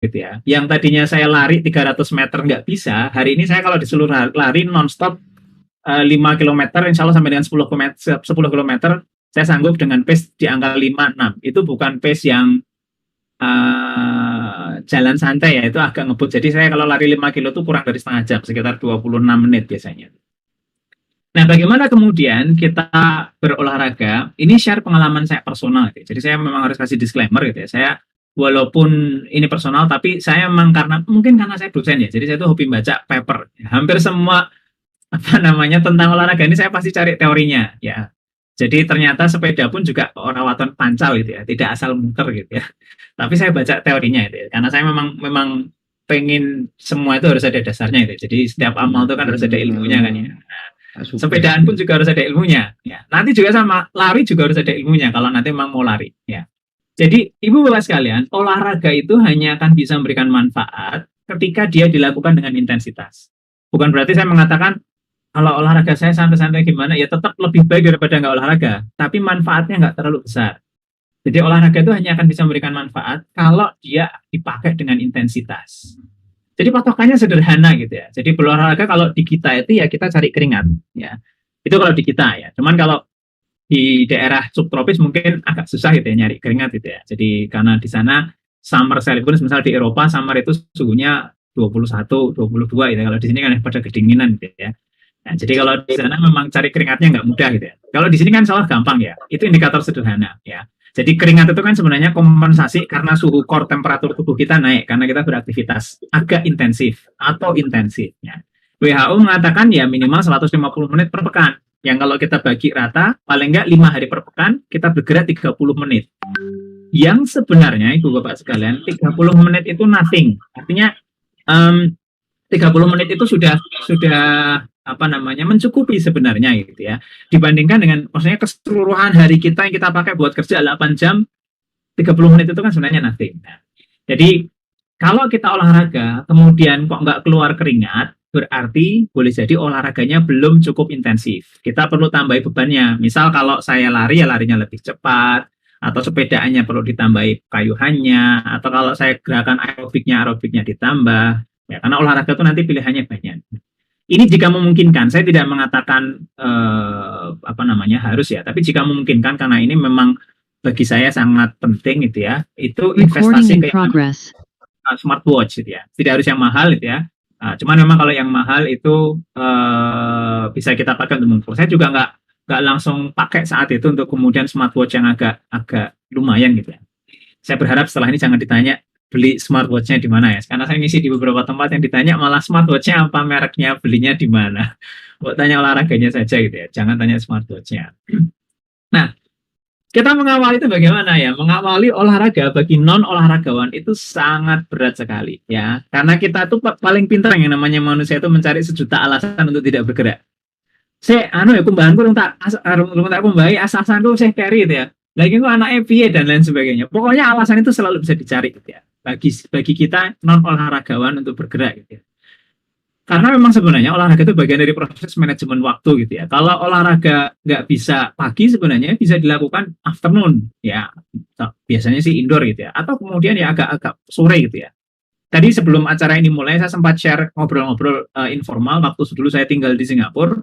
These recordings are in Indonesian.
gitu ya. Yang tadinya saya lari 300 meter nggak bisa, hari ini saya kalau disuruh lari nonstop 5 kilometer, insya Allah sampai dengan 10 kilometer, saya sanggup dengan pace di angka 5-6. Itu bukan pace yang jalan santai ya, itu agak ngebut. Jadi saya kalau lari 5 kilo itu kurang dari setengah jam, sekitar 26 menit biasanya. Nah, bagaimana kemudian kita berolahraga? Ini share pengalaman saya personal, gitu. Jadi saya memang harus kasih disclaimer gitu ya. Saya walaupun ini personal, tapi saya memang karena saya dosen ya. Jadi saya tuh hobi baca paper. Hampir semua apa namanya tentang olahraga ini saya pasti cari teorinya ya. Jadi ternyata sepeda pun juga orang waton pancal gitu ya, tidak asal muter gitu ya. Tapi saya baca teorinya itu ya. Karena saya memang pengen semua itu harus ada dasarnya itu. Jadi setiap amal itu kan harus ada ilmunya kan ya. Super Sepedaan sih. pun juga harus ada ilmunya ya. Nanti juga sama lari juga harus ada ilmunya kalau nanti memang mau lari ya. Jadi ibu bapak sekalian, olahraga itu hanya akan bisa memberikan manfaat ketika dia dilakukan dengan intensitas. Bukan berarti saya mengatakan kalau olahraga saya santai-santai gimana, ya tetap lebih baik daripada nggak olahraga. Tapi manfaatnya nggak terlalu besar. Jadi olahraga itu hanya akan bisa memberikan manfaat kalau dia dipakai dengan intensitas. Jadi patokannya sederhana gitu ya. Jadi berolahraga kalau di kita itu ya kita cari keringat ya. Itu kalau di kita ya. Cuman kalau di daerah subtropis mungkin agak susah gitu ya nyari keringat gitu ya. Jadi karena di sana summer sekalipun misal di Eropa summer itu suhunya 21, 22 gitu. Kalau di sini kan pada kedinginan gitu ya. Nah, jadi kalau di sana memang cari keringatnya nggak mudah gitu ya. Kalau di sini kan salah gampang ya. Itu indikator sederhana ya. Jadi keringat itu kan sebenarnya kompensasi karena suhu core temperatur tubuh kita naik karena kita beraktivitas agak intensif atau intensif ya. WHO mengatakan ya minimal 150 menit per pekan. Yang kalau kita bagi rata, paling nggak 5 hari per pekan, kita bergerak 30 menit. Yang sebenarnya, Ibu Bapak sekalian, 30 menit itu nothing. Artinya, 30 menit itu sudah apa namanya mencukupi sebenarnya gitu ya dibandingkan dengan maksudnya keseluruhan hari kita yang kita pakai buat kerja 8 jam 30 menit itu kan sebenarnya nothing. Nah, jadi kalau kita olahraga kemudian kok nggak keluar keringat berarti boleh jadi olahraganya belum cukup intensif. Kita perlu tambahi bebannya. Misal kalau saya lari ya larinya lebih cepat atau sepedaannya perlu ditambahi kayuhannya atau kalau saya gerakan aerobiknya ditambah ya karena olahraga itu nanti pilihannya banyak. Ini jika memungkinkan, saya tidak mengatakan apa namanya harus ya, tapi jika memungkinkan karena ini memang bagi saya sangat penting gitu ya, itu investasi ke smartwatch gitu ya, tidak harus yang mahal gitu ya. Cuman memang kalau yang mahal itu bisa kita pakai untuk mengukur. Saya juga nggak langsung pakai saat itu untuk kemudian smartwatch yang agak lumayan gitu ya. Saya berharap setelah ini jangan ditanya beli smartwatch-nya di mana ya. Karena saya ngisi di beberapa tempat yang ditanya malah smartwatch-nya apa mereknya, belinya di mana. Buat tanya olahraganya saja gitu ya. Jangan tanya smartwatch-nya. Nah, kita mengawali itu bagaimana ya? Mengawali olahraga bagi non olahragawan itu sangat berat sekali ya. Karena kita tuh paling pintar yang namanya manusia itu mencari sejuta alasan untuk tidak bergerak. Saya ya kumbahanku tak kumbahi asasanku saya carry gitu ya. Lagi kok anaknya piye dan lain sebagainya. Pokoknya alasan itu selalu bisa dicari gitu ya. Bagi kita non olahragawan untuk bergerak gitu ya. Karena memang sebenarnya olahraga itu bagian dari proses manajemen waktu gitu ya. Kalau olahraga nggak bisa pagi sebenarnya bisa dilakukan afternoon ya. Biasanya sih indoor gitu ya. Atau kemudian ya agak-agak sore gitu ya. Tadi sebelum acara ini mulai saya sempat share ngobrol-ngobrol informal waktu dulu saya tinggal di Singapura.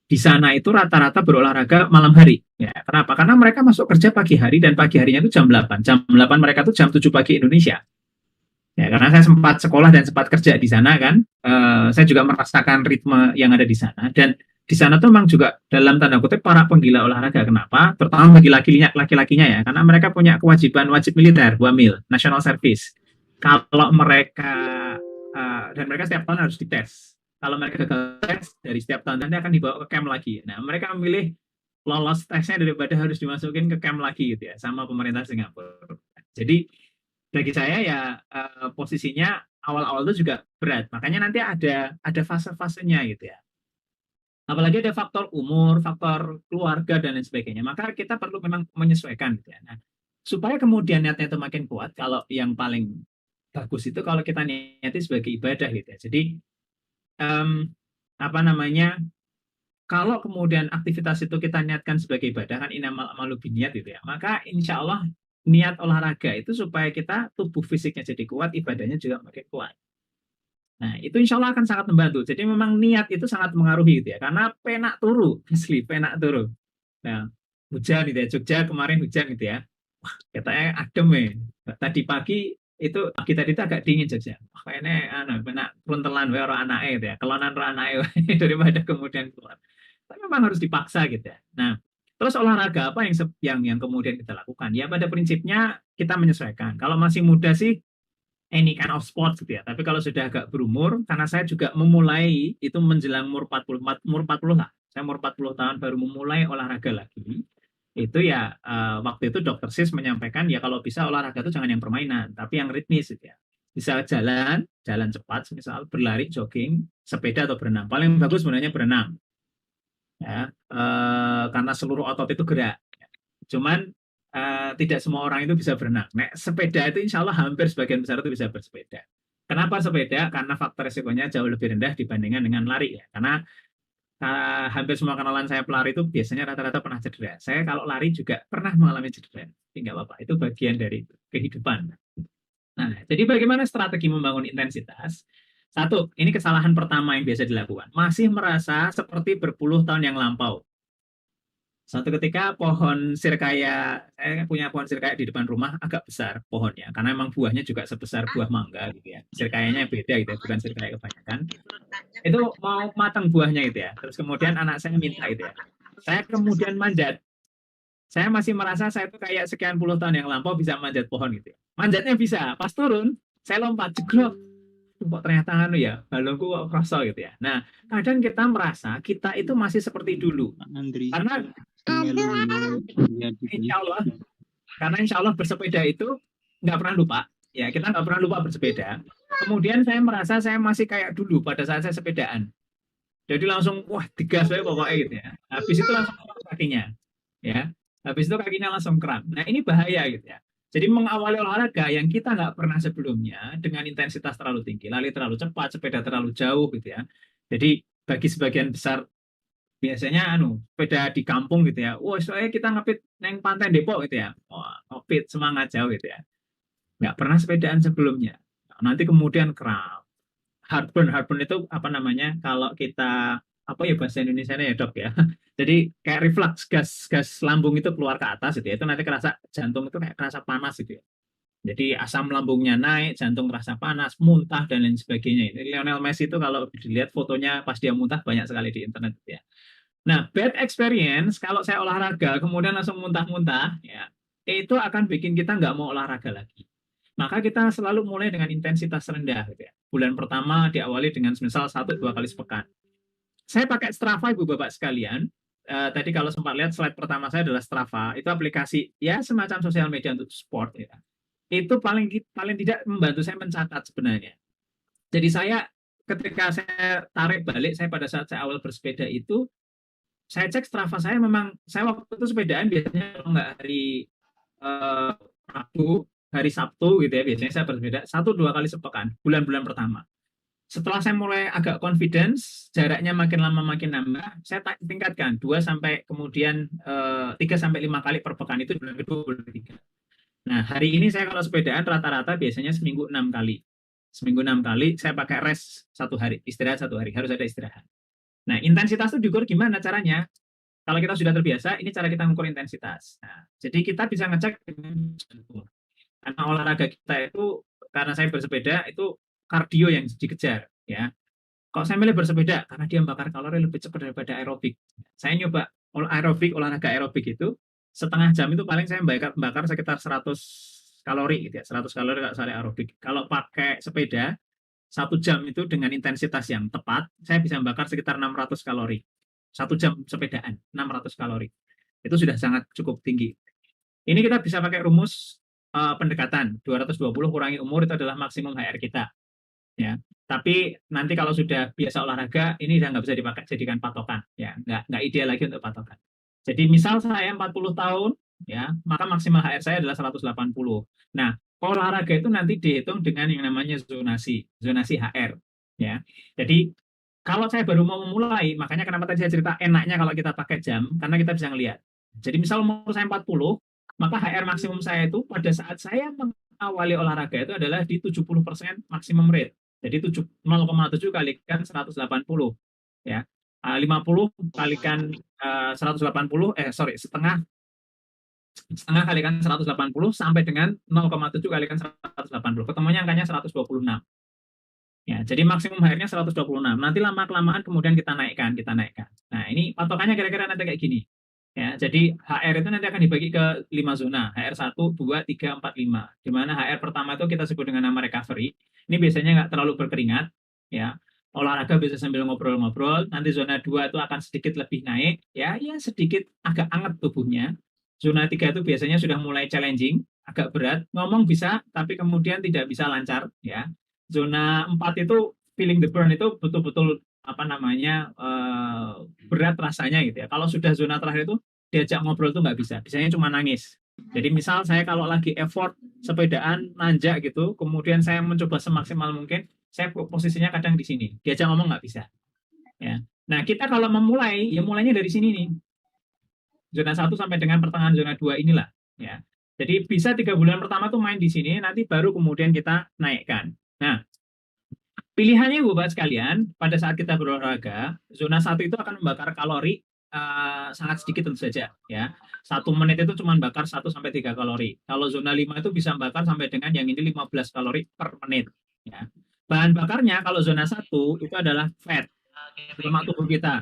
Di sana itu rata-rata berolahraga malam hari. Ya, kenapa? Karena mereka masuk kerja pagi hari dan pagi harinya itu jam 8. Jam 8 mereka itu jam 7 pagi Indonesia. Ya, karena saya sempat sekolah dan sempat kerja di sana kan, saya juga merasakan ritme yang ada di sana. Dan di sana tuh memang juga dalam tanda kutip para penggila olahraga. Kenapa? Terutama bagi laki-lakinya ya, karena mereka punya kewajiban wajib militer, WAMIL, National Service. Kalau mereka dan mereka setiap tahun harus dites. Kalau mereka gagal tes dari setiap tahun nanti akan dibawa ke camp lagi. Nah, mereka memilih lolos tesnya daripada harus dimasukin ke camp lagi gitu ya sama pemerintah Singapura. Jadi bagi saya ya posisinya awal-awal itu juga berat. Makanya nanti ada fase-fasenya gitu ya. Apalagi ada faktor umur, faktor keluarga dan lain sebagainya. Maka kita perlu memang menyesuaikan gitu ya. Nah, supaya kemudian niatnya itu makin kuat, kalau yang paling bagus itu kalau kita niati sebagai ibadah gitu ya. Jadi apa namanya? Kalau kemudian aktivitas itu kita niatkan sebagai ibadah kan inamal amalu biniat gitu ya. Maka insya Allah niat olahraga itu supaya kita tubuh fisiknya jadi kuat, ibadahnya juga makin kuat. Nah, itu insya Allah akan sangat membantu. Jadi memang niat itu sangat mengaruhi gitu ya. Karena penak turu, asli penak turu. Nah, hujan gitu ya. Jogja kemarin hujan gitu ya. Wah, katanya adem ya. Tadi pagi itu pagi tadi itu agak dingin Jogja. Wah, kayaknya penak runtelan wae ora anake gitu ya. Kelonan ora anake wae daripada kemudian keluar. Tapi memang harus dipaksa gitu ya. Nah, terus olahraga apa yang kemudian kita lakukan? Ya pada prinsipnya kita menyesuaikan. Kalau masih muda sih any kind of sport gitu ya. Tapi kalau sudah agak berumur, karena saya juga memulai itu menjelang umur 40, umur 40 lah. Saya umur 40 tahun baru memulai olahraga lagi. Itu ya waktu itu dokter Sis menyampaikan ya kalau bisa olahraga itu jangan yang permainan, tapi yang ritmis gitu ya. Bisa jalan, jalan cepat, misal berlari, jogging, sepeda atau berenang. Paling bagus sebenarnya berenang. Ya, karena seluruh otot itu gerak. Cuman tidak semua orang itu bisa berenang. Nek sepeda itu insya Allah hampir sebagian besar itu bisa bersepeda. Kenapa sepeda? Karena faktor resikonya jauh lebih rendah dibandingkan dengan lari ya. Karena hampir semua kenalan saya pelari itu biasanya rata-rata pernah cedera. Saya kalau lari juga pernah mengalami cedera. Tidak apa-apa, itu bagian dari kehidupan. Nah, jadi bagaimana strategi membangun intensitas? Satu, ini kesalahan pertama yang biasa dilakukan. Masih merasa seperti berpuluh tahun yang lampau. Suatu ketika pohon sirkaya, saya punya pohon sirkaya di depan rumah agak besar pohonnya, karena memang buahnya juga sebesar buah mangga gitu ya. Sirkayanya beda gitu ya, bukan sirkaya kebanyakan. Itu mau matang buahnya gitu ya. Terus kemudian anak saya minta gitu ya. Saya kemudian manjat. Saya masih merasa saya itu kayak sekian puluh tahun yang lampau bisa manjat pohon gitu ya. Manjatnya bisa, pas turun, saya lompat, jeglok. Kok ternyata ya, balonku kok kerasa gitu ya. Nah, kadang kita merasa kita itu masih seperti dulu. Karena insya Allah, karena insya Allah bersepeda itu nggak pernah lupa. Ya, kita nggak pernah lupa bersepeda. Kemudian saya merasa saya masih kayak dulu pada saat saya sepedaan. Jadi langsung, wah, digas saya pokoknya gitu ya. Habis itu langsung kram kakinya. Ya, habis itu kakinya langsung kram. Nah, ini bahaya gitu ya. Jadi mengawali olahraga yang kita nggak pernah sebelumnya dengan intensitas terlalu tinggi, lari terlalu cepat, sepeda terlalu jauh gitu ya. Jadi bagi sebagian besar biasanya sepeda di kampung gitu ya. Wah, soalnya kita ngepit neng pantai Depok gitu ya. Wah, ngepit semangat jauh gitu ya. Nggak pernah sepedaan sebelumnya. Nanti kemudian kram. Heartburn itu apa namanya? Kalau kita apa ya bahasa Indonesia ya dok ya. Jadi kayak reflux gas lambung itu keluar ke atas gitu ya. Itu nanti kerasa jantung itu kayak kerasa panas gitu ya. Jadi asam lambungnya naik, jantung terasa panas, muntah dan lain sebagainya. Ini Lionel Messi itu kalau dilihat fotonya pas dia muntah banyak sekali di internet gitu ya. Nah, bad experience kalau saya olahraga kemudian langsung muntah-muntah, ya itu akan bikin kita nggak mau olahraga lagi. Maka kita selalu mulai dengan intensitas rendah, gitu ya. Bulan pertama diawali dengan misal 1-2 kali sepekan. Saya pakai Strava, ibu bapak sekalian. Tadi kalau sempat lihat slide pertama saya adalah Strava, itu aplikasi ya semacam sosial media untuk sport, ya. Itu paling tidak membantu saya mencatat sebenarnya. Jadi saya ketika saya tarik balik, saya pada saat saya awal bersepeda itu saya cek Strava saya memang saya waktu itu sepedaan biasanya kalau nggak hari Rabu, hari Sabtu gitu ya biasanya saya bersepeda 1-2 kali sepekan bulan-bulan pertama. Setelah saya mulai agak confidence, jaraknya makin lama makin nambah, saya tingkatkan 2 sampai kemudian 3 sampai 5 kali per pekan itu bulan kedua, bulan ketiga. Nah, hari ini saya kalau sepedaan rata-rata biasanya seminggu 6 kali. Seminggu 6 kali saya pakai rest 1 hari, istirahat 1 hari, harus ada istirahat. Nah, intensitas itu diukur gimana caranya? Kalau kita sudah terbiasa, ini cara kita mengukur intensitas. Nah, jadi kita bisa ngecek karena olahraga kita itu, karena saya bersepeda itu kardio yang dikejar, ya. Kalau saya milih bersepeda karena dia membakar kalori lebih cepat daripada aerobik. Saya nyoba olahraga aerobik itu setengah jam itu paling saya membakar sekitar 100 kalori gitu ya, 100 kalori kalau saya aerobik. Kalau pakai sepeda 1 jam itu dengan intensitas yang tepat, saya bisa membakar sekitar 600 kalori. 1 jam sepedaan, 600 kalori. Itu sudah sangat cukup tinggi. Ini kita bisa pakai rumus pendekatan. 220 kurangi umur itu adalah maksimum HR kita. Ya. Tapi nanti kalau sudah biasa olahraga, ini udah nggak bisa dipakai jadikan patokan. Ya, nggak ideal lagi untuk patokan. Jadi misal saya 40 tahun, ya, maka maksimal HR saya adalah 180. Nah, olahraga itu nanti dihitung dengan yang namanya zonasi HR, ya. Jadi kalau saya baru mau memulai, makanya kenapa tadi saya cerita enaknya kalau kita pakai jam, karena kita bisa ngelihat. Jadi misal umur saya 40, Maka HR maksimum saya itu pada saat saya mengawali olahraga itu adalah di 70% maksimum rate. Jadi 0,7 kalikan 180 ya. 50 kalikan 180 setengah setengah kalikan 180 sampai dengan 0,7 kalikan 180. Ketemunya angkanya 126. Ya, jadi maksimum HR-nya 126. Nanti lama-kelamaan kemudian kita naikkan, kita naikkan. Nah, ini patokannya kira-kira nanti kayak gini. Ya, jadi HR itu nanti akan dibagi ke 5 zona. HR 1, 2, 3, 4, 5. Di mana HR pertama itu kita sebut dengan nama recovery. Ini biasanya nggak terlalu berkeringat. Ya, olahraga bisa sambil ngobrol-ngobrol. Nanti zona 2 itu akan sedikit lebih naik. Ya sedikit agak anget tubuhnya. Zona 3 itu biasanya sudah mulai challenging, agak berat. Ngomong bisa, tapi kemudian tidak bisa lancar. Ya, zona 4 itu feeling the burn itu betul-betul apa namanya berat rasanya gitu ya. Kalau sudah zona terakhir itu diajak ngobrol tuh nggak bisa, bisanya cuma nangis. Jadi misal saya kalau lagi effort sepedaan nanjak gitu, kemudian saya mencoba semaksimal mungkin, saya posisinya kadang di sini, diajak ngomong nggak bisa. Ya. Nah kita kalau memulai, ya mulainya dari sini nih, zona 1 sampai dengan pertengahan zona 2 inilah. Ya. Jadi bisa 3 bulan pertama tuh main di sini, nanti baru kemudian kita naikkan. Nah, pilihannya buat sekalian, pada saat kita berolahraga, zona 1 itu akan membakar kalori sangat sedikit tentu saja. Ya. 1 menit itu cuma bakar 1 sampai 3 kalori. Kalau zona 5 itu bisa bakar sampai dengan yang ini 15 kalori per menit. Ya. Bahan bakarnya kalau zona 1 itu adalah fat, lemak tubuh kita.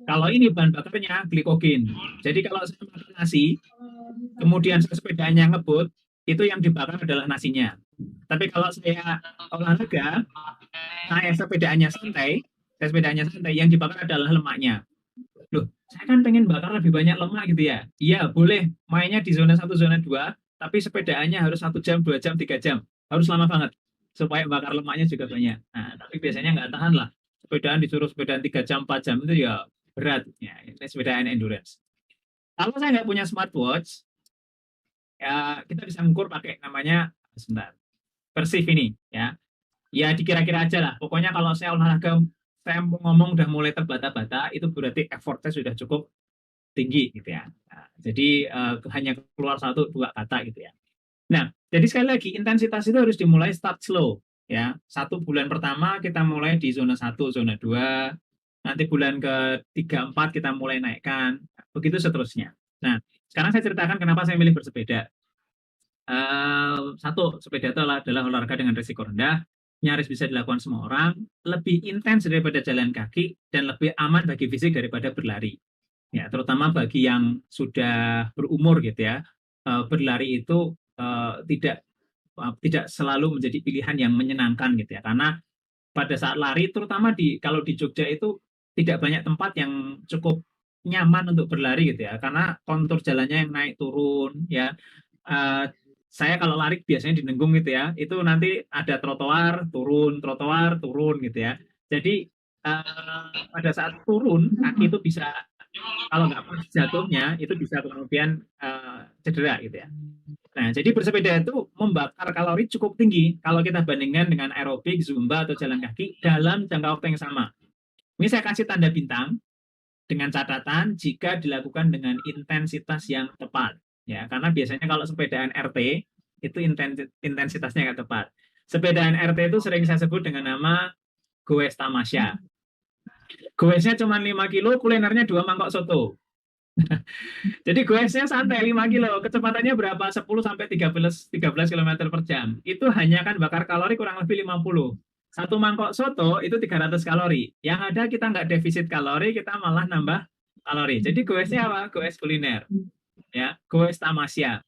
Kalau ini bahan bakarnya glikogen. Jadi kalau saya makan nasi, kemudian sepedaannya ngebut, itu yang dibakar adalah nasinya. Tapi kalau saya olahraga, saya sepedaannya santai, yang dibakar adalah lemaknya. Loh, saya kan pengen bakar lebih banyak lemak gitu ya. Iya, boleh mainnya di zona 1, zona 2, tapi sepedaannya harus 1 jam, 2 jam, 3 jam. Harus lama banget, supaya bakar lemaknya juga banyak. Nah, tapi biasanya nggak tahan lah. Sepedaan disuruh sepedaan 3 jam, 4 jam, itu ya berat. Ya, ini sepedaan endurance. Kalau saya nggak punya smartwatch, ya kita bisa ngukur pakai namanya, sebentar, Persif ini. Ya dikira-kira aja lah. Pokoknya kalau saya olahraga, saya ngomong udah mulai terbata-bata, itu berarti effortnya sudah cukup tinggi gitu ya. Nah, jadi hanya keluar 1-2 kata gitu ya. Nah, jadi sekali lagi intensitas itu harus dimulai start slow ya. 1 bulan pertama kita mulai di zona 1, zona 2, nanti bulan ke-3, 4 kita mulai naikkan, begitu seterusnya. Nah, sekarang saya ceritakan kenapa saya milih bersepeda. Satu, sepeda itu adalah olahraga dengan risiko rendah, nyaris bisa dilakukan semua orang, lebih intens daripada jalan kaki, dan lebih aman bagi fisik daripada berlari. Ya, terutama bagi yang sudah berumur gitu ya, berlari itu tidak selalu menjadi pilihan yang menyenangkan gitu ya, karena pada saat lari, terutama kalau di Jogja itu tidak banyak tempat yang cukup nyaman untuk berlari gitu ya, karena kontur jalannya yang naik turun ya. Uh, saya kalau lari biasanya di Nenggung gitu ya, itu nanti ada trotoar turun gitu ya. Jadi pada saat turun kaki itu bisa, kalau nggak pas jatuhnya itu bisa kemudian cedera gitu ya. Nah, jadi bersepeda itu membakar kalori cukup tinggi kalau kita bandingkan dengan aerobik, zumba atau jalan kaki dalam jangka waktu yang sama. Ini saya kasih tanda bintang dengan catatan jika dilakukan dengan intensitas yang tepat. Ya, karena biasanya kalau sepedaan RT itu intensitasnya nggak tepat. Sepedaan RT itu sering saya sebut dengan nama goes tamasya. Goesnya cuma 5 kilo, kulinernya 2 mangkok soto. Jadi goesnya santai 5 kilo, kecepatannya berapa? 10 sampai 13 km per jam. Itu hanya kan bakar kalori kurang lebih 50. 1 mangkok soto itu 300 kalori. Yang ada kita nggak defisit kalori, kita malah nambah kalori. Jadi goesnya apa? Goes kuliner. Ya, goes tamasya.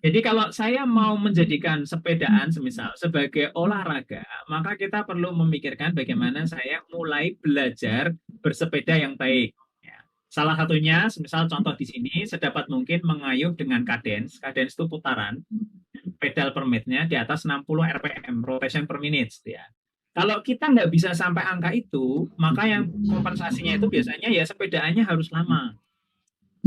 Jadi kalau saya mau menjadikan sepedaan semisal sebagai olahraga, maka kita perlu memikirkan bagaimana saya mulai belajar bersepeda yang baik. Ya. Salah satunya, semisal contoh di sini, sedapat mungkin mengayuh dengan kadens. Kadens itu putaran, pedal per menitnya di atas 60 rpm, rotation per minute. Ya. Kalau kita nggak bisa sampai angka itu, maka yang kompensasinya itu biasanya ya sepedaannya harus lama.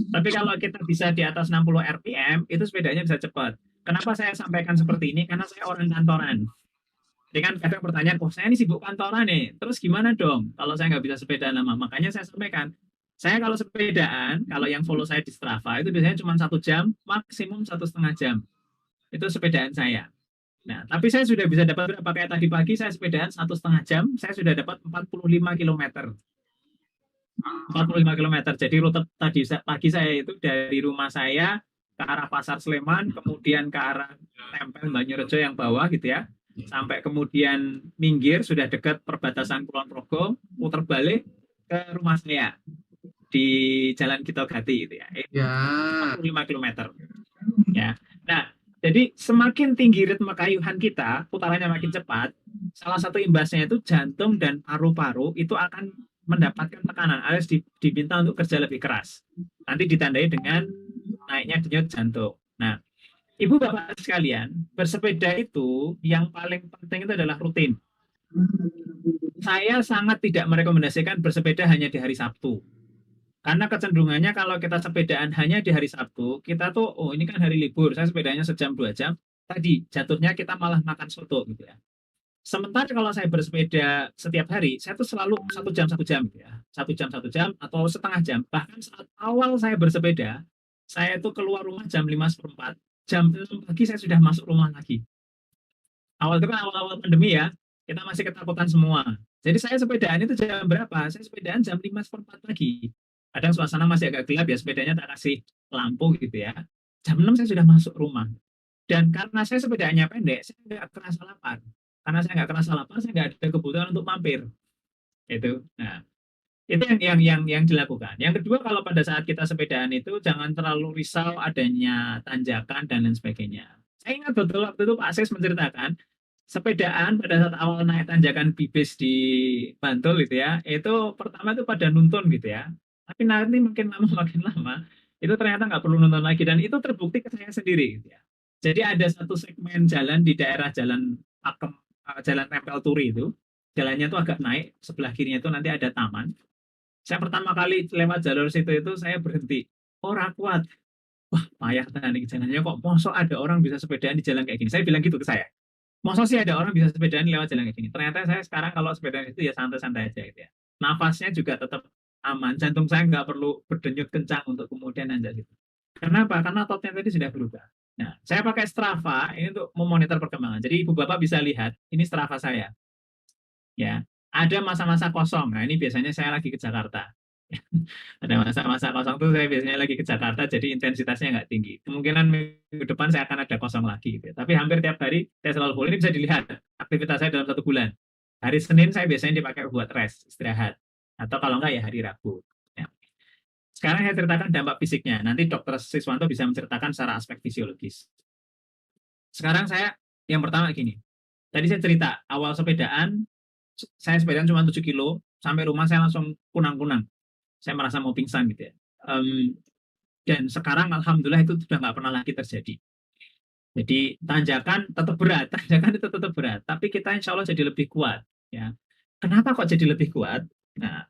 Tapi kalau kita bisa di atas 60 rpm, itu sepedanya bisa cepat. Kenapa saya sampaikan seperti ini? Karena saya orang kantoran. Jadi kan kadang pertanyaan, oh saya ini sibuk kantoran nih, terus gimana dong kalau saya nggak bisa sepeda lama? Makanya saya sampaikan, Saya kalau sepedaan, kalau yang follow saya di Strava itu biasanya cuma 1 jam, maksimum 1,5 jam. Itu sepedaan saya. Nah, tapi saya sudah bisa dapat berapa, kayak tadi pagi saya sepedaan 1,5 jam, saya sudah dapat 45 kilometer. 45 kilometer. Jadi rute tadi pagi saya itu dari rumah saya ke arah Pasar Sleman, kemudian ke arah Tempel Banyurejo yang bawah gitu ya, sampai kemudian minggir sudah dekat perbatasan Kulon Progo, putar balik ke rumah saya di Jalan Kito Gati gitu ya. Ya. 45 kilometer. Ya. Nah, jadi semakin tinggi ritme kayuhan kita, putarannya makin cepat, salah satu imbasnya itu jantung dan paru-paru itu akan mendapatkan tekanan alias diminta untuk kerja lebih keras. Nanti ditandai dengan naiknya denyut jantung. Nah, Ibu Bapak sekalian, bersepeda itu yang paling penting itu adalah rutin. Saya sangat tidak merekomendasikan bersepeda hanya di hari Sabtu. Karena kecenderungannya kalau kita sepedaan hanya di hari Sabtu, kita tuh, oh ini kan hari libur, saya sepedanya sejam 2 jam, tadi jatuhnya kita malah makan soto gitu ya. Sementara kalau saya bersepeda setiap hari, saya tuh selalu 1 jam 1 jam gitu ya, 1 jam 1 jam atau setengah jam. Bahkan saat awal saya bersepeda, saya tuh keluar rumah jam 5:04, jam 6 pagi saya sudah masuk rumah lagi. Awal itu kan awal-awal pandemi ya, kita masih ketakutan semua. Jadi saya sepedaan itu jam berapa? Saya sepedaan jam 5:04 pagi. Kadang suasana masih agak gelap ya, sepedanya tak kasih lampu gitu ya. Jam 6 saya sudah masuk rumah. Dan karena saya sepedanya pendek, saya nggak kerasa lapar. Karena saya nggak kerasa lapar, saya nggak ada kebutuhan untuk mampir. Itu. Nah, itu yang dilakukan. Yang kedua, kalau pada saat kita sepedaan itu jangan terlalu risau adanya tanjakan dan lain sebagainya. Saya ingat betul waktu itu Pak Sis menceritakan sepedaan pada saat awal naik tanjakan Bibis di Bantul gitu ya, itu pertama itu pada nuntun gitu ya. Tapi nanti makin lama itu ternyata nggak perlu nonton lagi dan itu terbukti ke saya sendiri gitu ya. Jadi ada satu segmen jalan di daerah Jalan Pakem, Jalan Tempel Turi itu, jalannya tuh agak naik, sebelah kirinya itu nanti ada taman. Saya pertama kali lewat jalur situ itu saya berhenti. Orang kuat. Wah, payah tadi jalannya kok mosok ada orang bisa sepedaan di jalan kayak gini. Saya bilang gitu ke saya. Masa sih ada orang bisa sepedaan lewat jalan kayak gini? Ternyata saya sekarang kalau sepedaan itu ya santai-santai aja gitu ya. Nafasnya juga tetap aman. Jantung saya nggak perlu berdenyut kencang untuk kemudian nanjak gitu. Kenapa? Karena ototnya tadi sudah berubah. Nah, saya pakai Strava ini untuk memonitor perkembangan. Jadi ibu bapak bisa lihat, ini Strava saya. Ya, ada masa-masa kosong. Nah, ini biasanya saya lagi ke Jakarta. Ada masa-masa kosong tuh saya biasanya lagi ke Jakarta, jadi intensitasnya nggak tinggi. Kemungkinan minggu depan saya akan ada kosong lagi. Gitu. Tapi hampir tiap hari saya selalu full. Ini bisa dilihat aktivitas saya dalam 1 bulan. Hari Senin saya biasanya dipakai buat rest, istirahat. Atau kalau nggak ya hari Rabu. Ya. Sekarang saya ceritakan dampak fisiknya. Nanti dokter Siswanto bisa menceritakan secara aspek fisiologis. Sekarang saya, yang pertama gini. Tadi saya cerita, awal sepedaan, saya sepedaan cuma 7 kilo, sampai rumah saya langsung kunang-kunang. Saya merasa mau pingsan gitu ya. Dan sekarang alhamdulillah itu sudah nggak pernah lagi terjadi. Jadi tanjakan tetap berat, tanjakan itu tetap berat, tapi kita insya Allah jadi lebih kuat. Ya, kenapa kok jadi lebih kuat? Nah,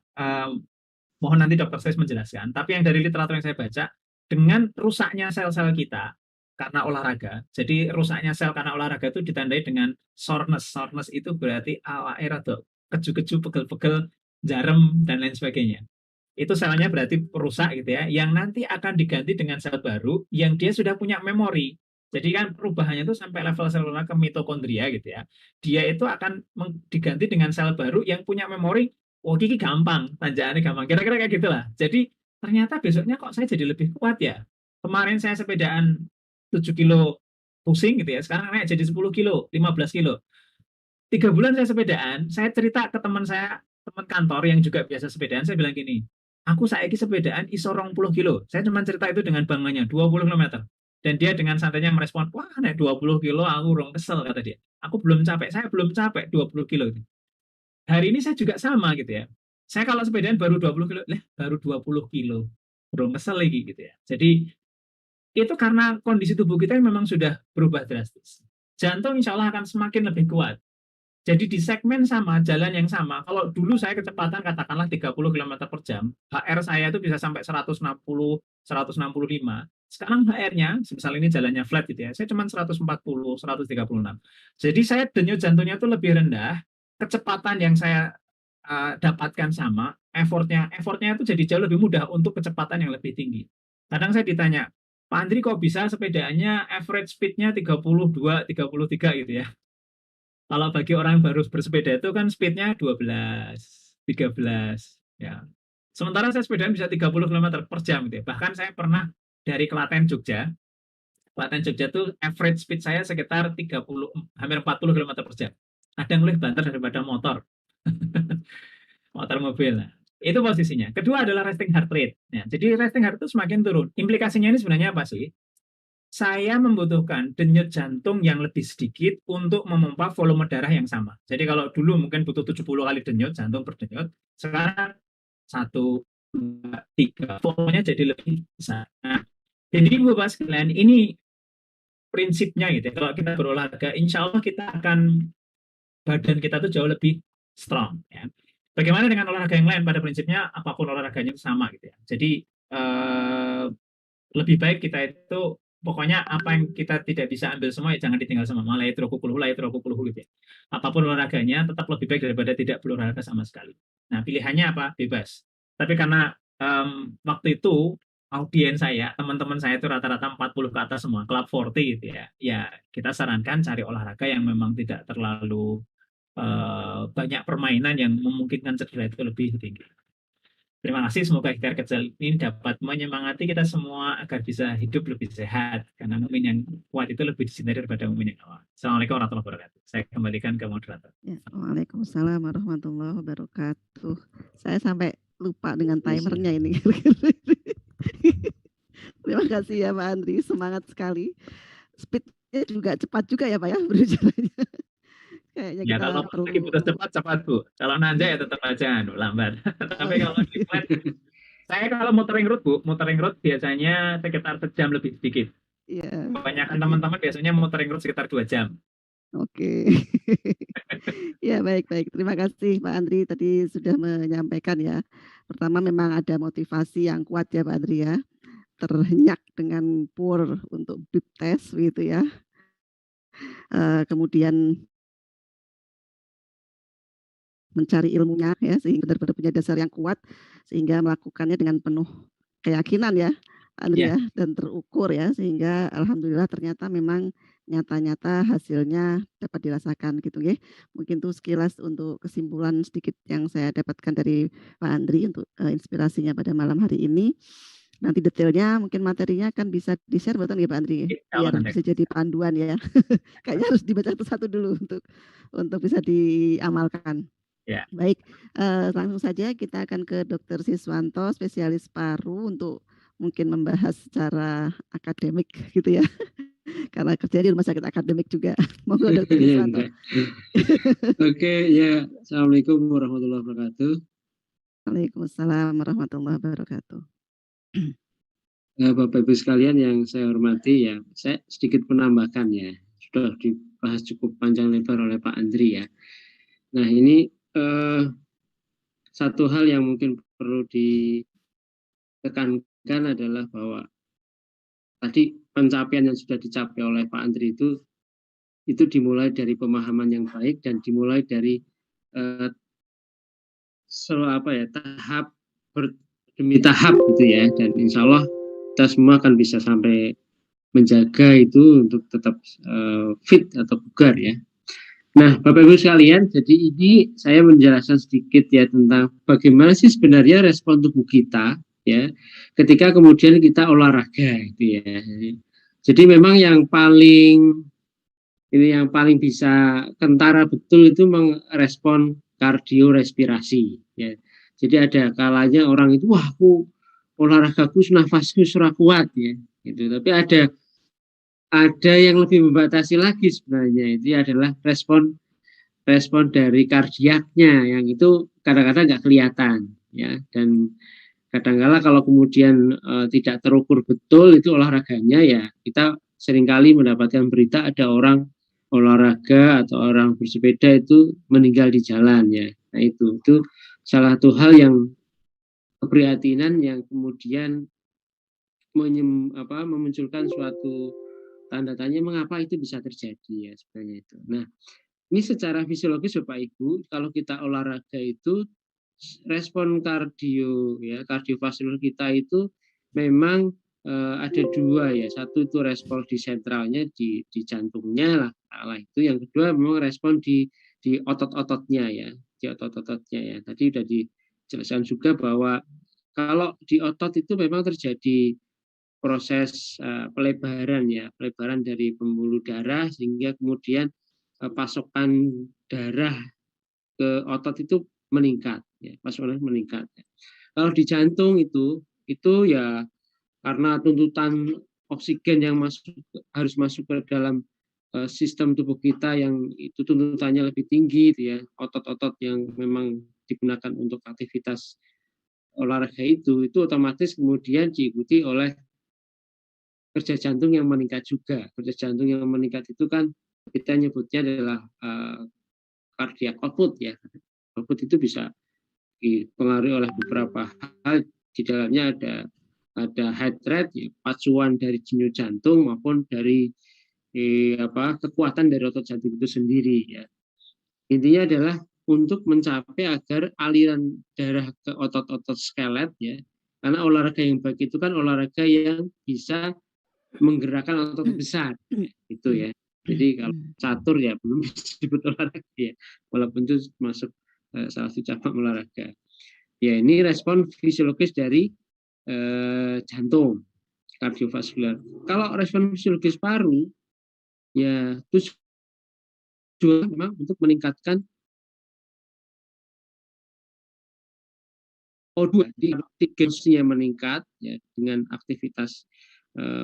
mohon nanti dokter saya menjelaskan. Tapi yang dari literatur yang saya baca, dengan rusaknya sel-sel kita karena olahraga. Jadi rusaknya sel karena olahraga itu ditandai dengan soreness. Soreness itu berarti awake rada keju-keju, pegel-pegel, jarem dan lain sebagainya. Itu selnya berarti rusak gitu ya, yang nanti akan diganti dengan sel baru yang dia sudah punya memori. Jadi kan perubahannya itu sampai level seluler ke mitokondria gitu ya. Dia itu akan diganti dengan sel baru yang punya memori. Oh, ini gampang, tanjakannya gampang. Kira-kira kayak gitulah. Jadi ternyata besoknya kok saya jadi lebih kuat ya. Kemarin saya sepedaan 7 kilo pusing gitu ya. Sekarang naik jadi 10 kilo, 15 kilo. 3 bulan saya sepedaan, saya cerita ke teman saya, teman kantor yang juga biasa sepedaan, saya bilang gini, aku saiki sepedaan iso 20 kilo. Saya cuma cerita itu dengan bangganya, 20 kilometer. Dan dia dengan santainya merespon, wah naik 20 kilo aku rong kesel, kata dia. Aku belum capek, saya belum capek 20 kilo. Hari ini saya juga sama gitu ya. Saya kalau sepedaan baru 20 kilo, baru 20 kilo. Rong kesel lagi gitu ya. Jadi itu karena kondisi tubuh kita yang memang sudah berubah drastis. Jantung insya Allah akan semakin lebih kuat. Jadi di segmen sama, jalan yang sama, kalau dulu saya kecepatan katakanlah 30 km per jam, HR saya itu bisa sampai 160, 165. Sekarang HR-nya, misal ini jalannya flat gitu ya, saya cuma 140, 136. Jadi saya denyut jantungnya itu lebih rendah, kecepatan yang saya dapatkan sama, effortnya itu jadi jauh lebih mudah untuk kecepatan yang lebih tinggi. Kadang saya ditanya, Pak Andri kok bisa sepedanya average speed-nya 32, 33 gitu ya. Kalau bagi orang yang baru bersepeda itu kan speed-nya 12, 13 ya. Sementara saya sepeda bisa 30 km per jam gitu ya. Bahkan saya pernah dari Klaten Jogja. Klaten Jogja itu average speed saya sekitar 30, hampir 40 km per jam. Ada yang lebih banter daripada motor. Motor mobil. Nah, itu posisinya. Kedua adalah resting heart rate. Ya, jadi resting heart itu semakin turun. Implikasinya ini sebenarnya apa sih? Saya membutuhkan denyut jantung yang lebih sedikit untuk memompa volume darah yang sama. Jadi kalau dulu mungkin butuh 70 kali denyut jantung berdenyut, sekarang 1, 2, 3, volumenya jadi lebih besar. Nah, jadi Bapak sekalian, ini prinsipnya gitu ya. Kalau kita berolahraga, insya Allah kita akan, badan kita tuh jauh lebih strong. Ya. Bagaimana dengan olahraga yang lain? Pada prinsipnya, apapun olahraganya itu sama gitu ya. Jadi, lebih baik kita itu pokoknya apa yang kita tidak bisa ambil semua ya jangan ditinggal semua, malah itu gitu ya. Apapun olahraganya tetap lebih baik daripada tidak berolahraga sama sekali. Nah, pilihannya apa? Bebas. Tapi karena waktu itu audiens saya, teman-teman saya itu rata-rata 40 ke atas semua, Club 40 gitu ya. Ya, kita sarankan cari olahraga yang memang tidak terlalu banyak permainan yang memungkinkan cedera itu lebih tinggi. Terima kasih, semoga ikhtiar kecil ini dapat menyemangati kita semua agar bisa hidup lebih sehat. Karena mukmin yang kuat itu lebih dicintai daripada mukmin yang lemah. Assalamualaikum warahmatullahi wabarakatuh. Saya kembalikan ke moderator. Ya, waalaikumsalam warahmatullahi wabarakatuh. Saya sampai lupa dengan timernya ini. Terima kasih ya Pak Andri, semangat sekali. Speednya juga cepat juga ya Pak ya berbicaranya. Kayaknya Ya kita kalau perlu. lagi butuh cepat Bu. Kalau nanjak ya tetap aja lambat. Tapi kalau di flat, saya kalau muter road Bu, muter road biasanya sekitar sejam lebih sedikit. Iya. Kebanyakan teman-teman biasanya muter road sekitar 2 jam. Oke. Ya baik-baik. Terima kasih Pak Andri tadi sudah menyampaikan ya. Pertama memang ada motivasi yang kuat ya Pak Andri ya. Terhenyak dengan PUR untuk BIP test gitu ya. Kemudian mencari ilmunya ya sehingga benar-benar punya dasar yang kuat sehingga melakukannya dengan penuh keyakinan ya Andri Ya, ya dan terukur ya sehingga alhamdulillah ternyata memang nyata-nyata hasilnya dapat dirasakan gitu ya. Mungkin tuh sekilas untuk kesimpulan sedikit yang saya dapatkan dari Pak Andri untuk inspirasinya pada malam hari ini. Nanti detailnya mungkin materinya kan bisa di-share betul ya Pak Andri kalau biar nanti. bisa jadi panduan ya. Kayaknya harus dibaca satu-satu dulu untuk bisa diamalkan. Ya. Baik, langsung saja kita akan ke Dr. Siswanto, spesialis paru untuk mungkin membahas secara akademik gitu ya, karena kerja di rumah sakit akademik juga. Monggo Dr. Siswanto. Oke, ya. Assalamualaikum warahmatullahi wabarakatuh. Waalaikumsalam warahmatullahi wabarakatuh. Bapak Ibu sekalian yang saya hormati ya, saya sedikit menambahkan ya, sudah dibahas cukup panjang lebar oleh Pak Andri ya. Nah ini satu hal yang mungkin perlu ditekankan adalah bahwa tadi pencapaian yang sudah dicapai oleh Pak Andri itu dimulai dari pemahaman yang baik dan dimulai dari tahap demi tahap gitu ya, dan insya Allah kita semua akan bisa sampai menjaga itu untuk tetap fit atau bugar ya. Nah, Bapak Ibu sekalian, jadi ini saya menjelaskan sedikit ya tentang bagaimana sih sebenarnya respon tubuh kita ya ketika kemudian kita olahraga gitu ya. Jadi memang yang paling bisa kentara betul itu merespon kardiorespirasi ya. Jadi ada kalanya orang itu wah aku olahragaku nafasku surah kuat ya gitu. Tapi ada yang lebih membatasi lagi sebenarnya, itu adalah respon dari kardiaknya yang itu kadang-kadang nggak kelihatan ya, dan kadang-kala kalau kemudian tidak terukur betul itu olahraganya ya, kita seringkali mendapatkan berita ada orang olahraga atau orang bersepeda itu meninggal di jalan ya. Nah itu salah satu hal yang keprihatinan yang kemudian memunculkan suatu tanda tanya mengapa itu bisa terjadi ya sebenarnya itu. Nah, Ini secara fisiologis Bapak Ibu, kalau kita olahraga itu respon kardiovaskular kita itu memang ada dua ya. Satu itu respon di sentralnya di jantungnya lah itu. Yang kedua memang respon di otot-ototnya ya, di otot-ototnya ya. Tadi sudah dijelaskan juga bahwa kalau di otot itu memang terjadi proses pelebaran dari pembuluh darah sehingga kemudian pasokan darah ke otot itu meningkat, ya, pasokan meningkat. Kalau di jantung itu ya karena tuntutan oksigen yang harus masuk ke dalam sistem tubuh kita yang itu tuntutannya lebih tinggi, gitu ya. Otot-otot yang memang digunakan untuk aktivitas olahraga itu otomatis kemudian diikuti oleh kerja jantung yang meningkat juga. Kerja jantung yang meningkat itu kan kita nyebutnya adalah cardiac output ya. Output itu bisa dipengaruhi oleh beberapa hal. Di dalamnya ada heart rate, ya, pacuan dari denyut jantung maupun dari kekuatan dari otot jantung itu sendiri ya. Intinya adalah untuk mencapai agar aliran darah ke otot-otot skelet ya. Karena olahraga yang baik itu kan olahraga yang bisa menggerakkan otot besar itu ya. Jadi kalau catur ya belum disebut olahraga ya, walaupun itu masuk salah satu cabang olahraga. Ya ini respon fisiologis dari jantung, kardiovaskular. Kalau respon fisiologis paru ya tujuan memang untuk meningkatkan O2, jadi oksigennya meningkat ya dengan aktivitas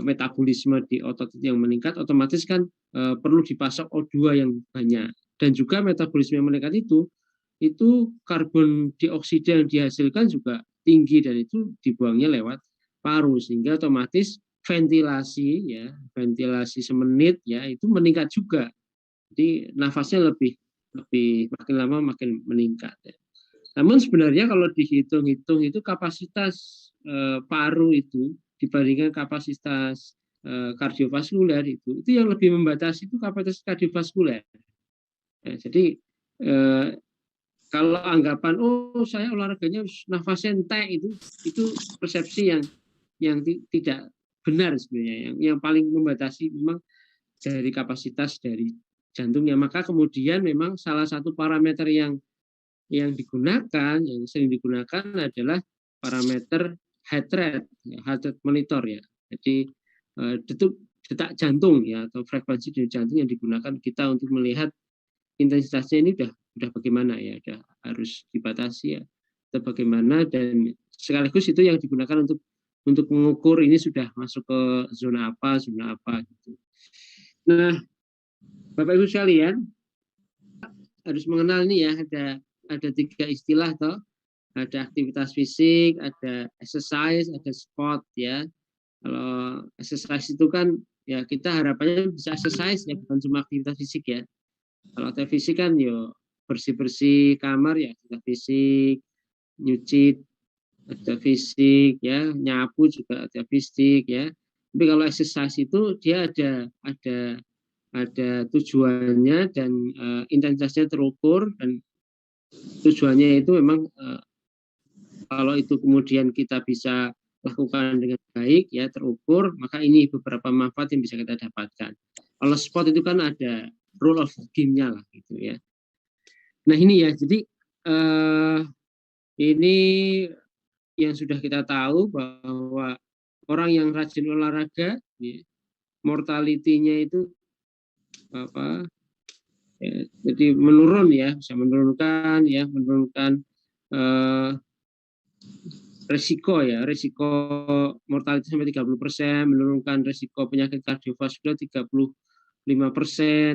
metabolisme di otot yang meningkat, otomatis kan perlu dipasok O2 yang banyak. Dan juga metabolisme yang meningkat itu karbon dioksida yang dihasilkan juga tinggi dan itu dibuangnya lewat paru sehingga otomatis ventilasi semenit ya itu meningkat juga. Jadi nafasnya lebih makin lama makin meningkat ya. Namun sebenarnya kalau dihitung-hitung itu kapasitas paru itu dibandingkan kapasitas kardiovaskuler itu yang lebih membatasi itu kapasitas kardiovaskuler. Ya, jadi kalau anggapan saya olahraganya nafasnya entek itu persepsi yang tidak benar sebenarnya. Yang paling membatasi memang dari kapasitas dari jantungnya. Maka kemudian memang salah satu parameter yang digunakan, yang sering digunakan adalah parameter heart rate monitor ya. Jadi detak jantung ya atau frekuensi denyut jantung yang digunakan kita untuk melihat intensitasnya ini udah bagaimana ya, udah harus dibatasi ya atau bagaimana, dan sekaligus itu yang digunakan untuk mengukur ini sudah masuk ke zona apa gitu. Nah, Bapak Ibu sekalian harus mengenal nih ya, ada 3 istilah toh. Ada aktivitas fisik, ada exercise, ada sport ya. Kalau exercise itu kan ya kita harapannya bisa exercise ya, bukan cuma aktivitas fisik ya. Kalau aktivitas fisik kan yo bersih-bersih kamar ya, aktivitas fisik, nyuci ada fisik ya, nyapu juga ada fisik ya. Tapi kalau exercise itu dia ada tujuannya dan intensitasnya terukur, dan tujuannya itu memang kalau itu kemudian kita bisa lakukan dengan baik ya, terukur, maka ini beberapa manfaat yang bisa kita dapatkan. Kalau sport itu kan ada rule of game-nya lah gitu ya. Nah ini ya, jadi ini yang sudah kita tahu bahwa orang yang rajin olahraga ya, mortality-nya itu jadi menurun ya, bisa menurunkan risiko mortalitas sampai 30%, menurunkan risiko penyakit kardiovaskular 35%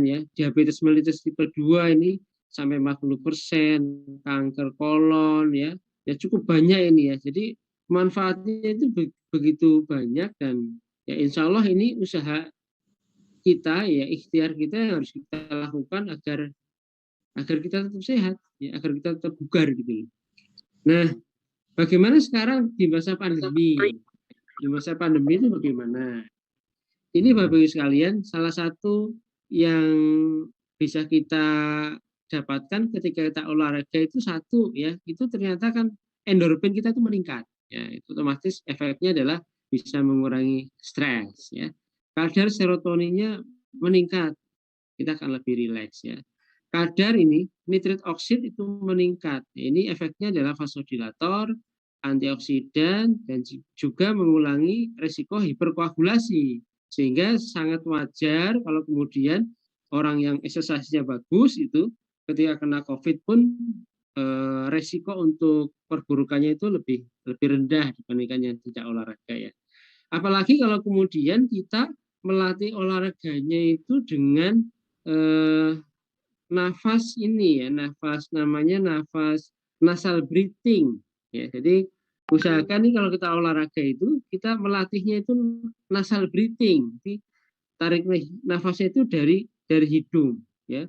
ya, diabetes mellitus tipe 2 ini sampai 40%, kanker kolon ya cukup banyak ini ya. Jadi manfaatnya itu begitu banyak, dan ya insya Allah ini usaha kita ya, ikhtiar kita yang harus kita lakukan agar kita tetap sehat ya, agar kita tetap bugar gitu. Nah, bagaimana sekarang di masa pandemi? Di masa pandemi itu bagaimana? Ini Bapak Ibu sekalian, salah satu yang bisa kita dapatkan ketika kita olahraga itu satu ya, itu ternyata kan endorfin kita itu meningkat ya, itu otomatis efeknya adalah bisa mengurangi stres ya. Kadar serotoninnya meningkat, kita akan lebih rileks ya. Kadar ini nitrit oksid itu meningkat. Ini efeknya adalah vasodilator, antioksidan, dan juga mengurangi risiko hiperkoagulasi. Sehingga sangat wajar kalau kemudian orang yang exercise-nya bagus itu ketika kena COVID pun risiko untuk perburukannya itu lebih rendah dibandingkan yang tidak olahraga ya. Apalagi kalau kemudian kita melatih olahraganya itu dengan nafas ini ya, nafas namanya nafas nasal breathing ya. Jadi usahakan nih kalau kita olahraga itu kita melatihnya itu nasal breathing. Jadi tarik nafasnya itu dari hidung ya.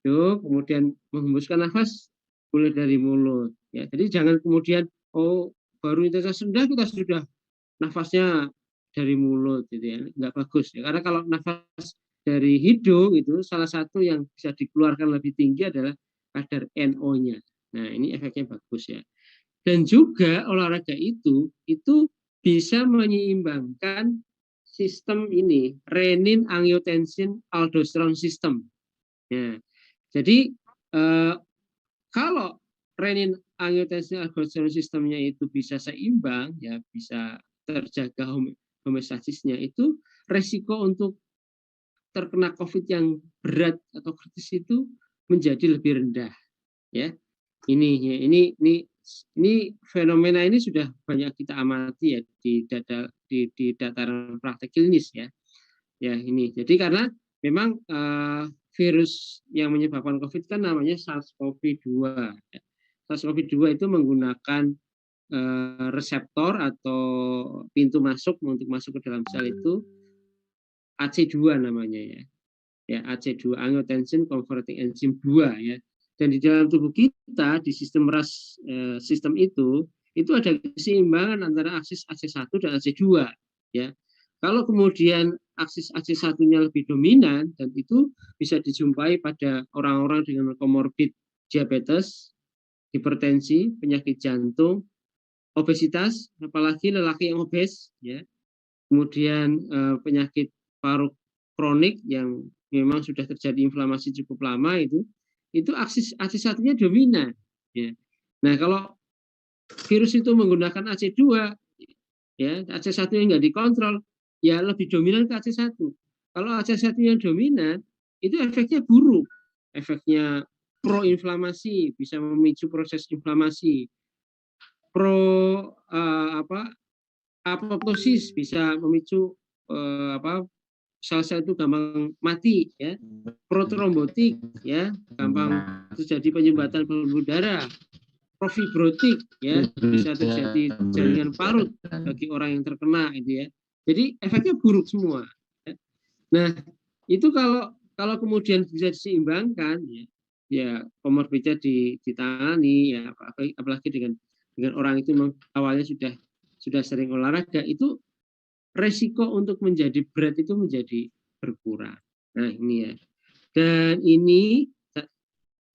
Tuh, kemudian menghembuskan nafas boleh dari mulut ya. Jadi jangan kemudian baru intensitas rendah kita sudah nafasnya dari mulut gitu ya. Nggak bagus ya. Karena kalau nafas dari hidung itu salah satu yang bisa dikeluarkan lebih tinggi adalah kadar NO-nya. Nah, ini efeknya bagus ya. Dan juga olahraga itu bisa menyeimbangkan sistem ini, renin angiotensin aldosteron system. Ya. Jadi kalau renin angiotensin aldosteron sistemnya itu bisa seimbang ya, bisa terjaga homeostasisnya, itu resiko untuk terkena COVID yang berat atau kritis itu menjadi lebih rendah ya. Ini fenomena ini sudah banyak kita amati ya di dataran praktek klinis ya. Ya ini. Jadi karena memang virus yang menyebabkan COVID kan namanya SARS-CoV-2 ya. SARS-CoV-2 itu menggunakan reseptor atau pintu masuk untuk masuk ke dalam sel itu AC2 namanya ya. Ya, AC2 angiotensin converting enzyme 2 ya. Dan di dalam tubuh kita di sistem RAS sistem itu ada keseimbangan antara aksis AC1 dan AC2 ya. Kalau kemudian aksis AC1-nya lebih dominan, dan itu bisa dijumpai pada orang-orang dengan komorbid diabetes, hipertensi, penyakit jantung, obesitas, apalagi lelaki yang obes ya. Kemudian penyakit paru kronik yang memang sudah terjadi inflamasi cukup lama itu aksis AC1-nya dominan ya. Nah, kalau virus itu menggunakan AC2 ya, AC1 yang nggak dikontrol ya lebih dominan ke AC1. Kalau AC1 yang dominan itu efeknya buruk. Efeknya proinflamasi, bisa memicu proses inflamasi. Apoptosis, bisa memicu sel-sel itu gampang mati ya. Protrombotik ya, gampang terjadi penyumbatan pembuluh darah. Profibrotik ya, bisa terjadi jaringan parut bagi orang yang terkena itu ya. Jadi efeknya buruk semua ya. Nah, itu kalau kemudian bisa diseimbangkan ya komorbidnya ditangani ya, apalagi dengan orang itu awalnya sudah sering olahraga, itu resiko untuk menjadi berat itu menjadi berkurang. Nah, ini ya. Dan ini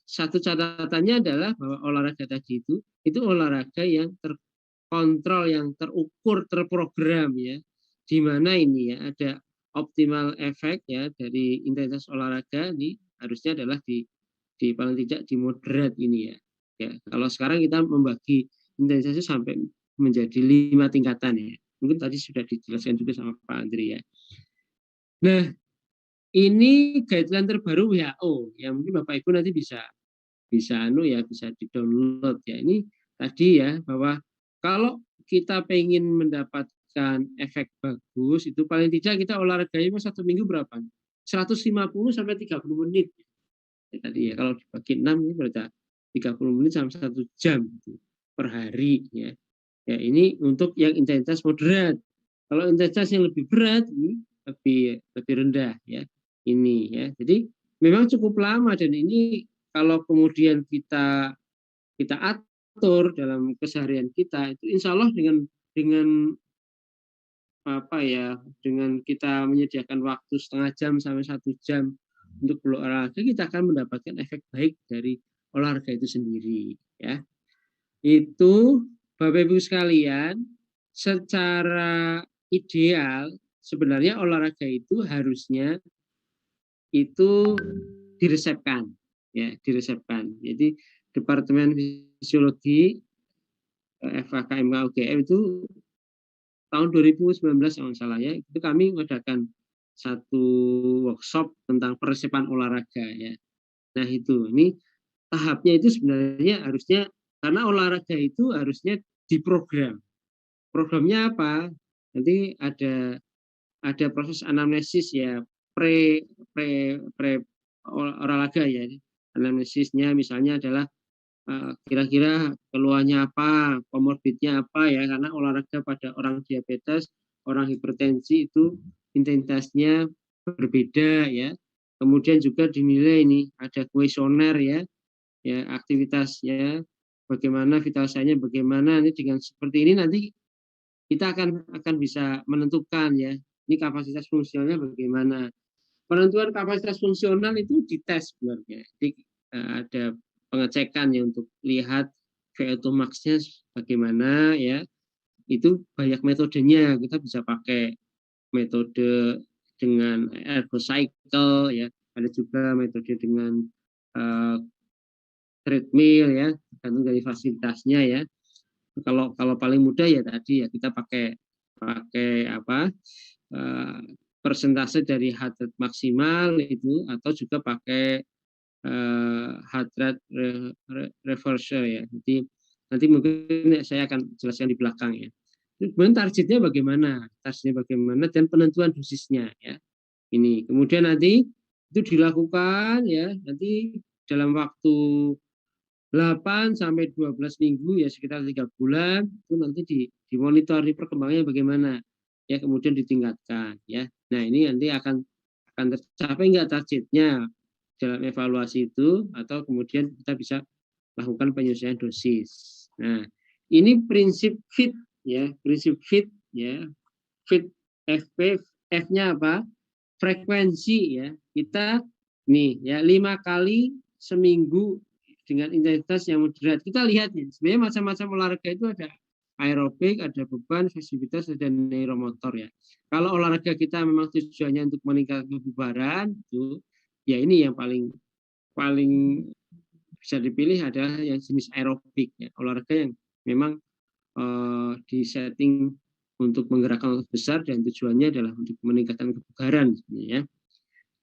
satu catatannya adalah bahwa olahraga tadi itu olahraga yang terkontrol, yang terukur, terprogram ya. Di mana ini ya ada optimal efek ya dari intensitas olahraga ini harusnya adalah di paling tidak di moderat ini ya. Ya, kalau sekarang kita membagi intensitas sampai menjadi 5 tingkatan ya. Mungkin tadi sudah dijelaskan juga sama Pak Andri ya. Nah, ini guideline terbaru WHO ya, mungkin Bapak Ibu nanti bisa di-download ya. Ini tadi ya, bahwa kalau kita pengen mendapatkan efek bagus itu paling tidak kita olahraganya 1 minggu berapa? 150 sampai 30 menit. Ya, tadi ya, kalau dibagi 6 ini berarti 30 menit sampai 1 jam per hari ya. Ya, ini untuk yang intensitas moderat. Kalau intensitas yang lebih berat ini lebih rendah ya. Ini ya. Jadi memang cukup lama, dan ini kalau kemudian kita atur dalam keseharian kita itu insya Allah dengan apa ya, dengan kita menyediakan waktu setengah jam sampai 1 jam untuk berolahraga, kita akan mendapatkan efek baik dari olahraga itu sendiri, ya. Itu Bapak Ibu sekalian, secara ideal sebenarnya olahraga itu harusnya itu diresepkan, ya, diresepkan. Jadi Departemen Fisiologi FKKMK UGM itu tahun 2019 kalau salah ya, itu kami mengadakan satu workshop tentang peresepan olahraga, ya. Nah ini tahapnya itu sebenarnya harusnya, karena olahraga itu harusnya diprogram. Programnya apa? Nanti ada proses anamnesis, ya, pre pre pre olahraga, ya. Anamnesisnya misalnya adalah kira-kira keluhannya apa, komorbidnya apa, ya, karena olahraga pada orang diabetes, orang hipertensi itu intensitasnya berbeda, ya. Kemudian juga dinilai ini ada kuesioner, ya, aktivitasnya bagaimana, vital sign-nya bagaimana. Ini dengan seperti ini nanti kita akan bisa menentukan, ya, ini kapasitas fungsionalnya bagaimana. Penentuan kapasitas fungsional itu dites sebenarnya. Jadi ada pengecekan, ya, untuk lihat VO2 max-nya bagaimana, ya. Itu banyak metodenya. Kita bisa pakai metode dengan ergo cycle, ya. Ada juga metode dengan treadmill, ya, tergantung dari fasilitasnya, ya. Kalau paling mudah ya tadi, ya, kita pakai apa, persentase dari heart rate maksimal itu, atau juga pakai heart rate reversal, ya. Jadi nanti mungkin saya akan jelaskan di belakang, ya. Kemudian targetnya bagaimana, dan penentuan dosisnya, ya. Ini kemudian nanti itu dilakukan, ya, nanti dalam waktu 8 sampai 12 minggu, ya, sekitar 3 bulan, itu nanti dimonitori perkembangannya bagaimana, ya, kemudian ditingkatkan, ya. Nah ini nanti akan tercapai nggak targetnya dalam evaluasi itu, atau kemudian kita bisa lakukan penyesuaian dosis. Nah ini prinsip FIT, ya, prinsip FIT, ya. FIT FP, F-nya apa? Frekuensi, ya. Kita nih, ya, 5 kali seminggu dengan intensitas yang moderat. Kita lihat, ya, sebenarnya macam-macam olahraga itu ada aerobik, ada beban, fleksibilitas, dan neuromotor, ya. Kalau olahraga kita memang tujuannya untuk meningkatkan kebugaran, itu, ya, ini yang paling bisa dipilih adalah yang jenis aerobik, ya. Olahraga yang memang disetting untuk menggerakkan otot besar dan tujuannya adalah untuk meningkatkan kebugaran, ya.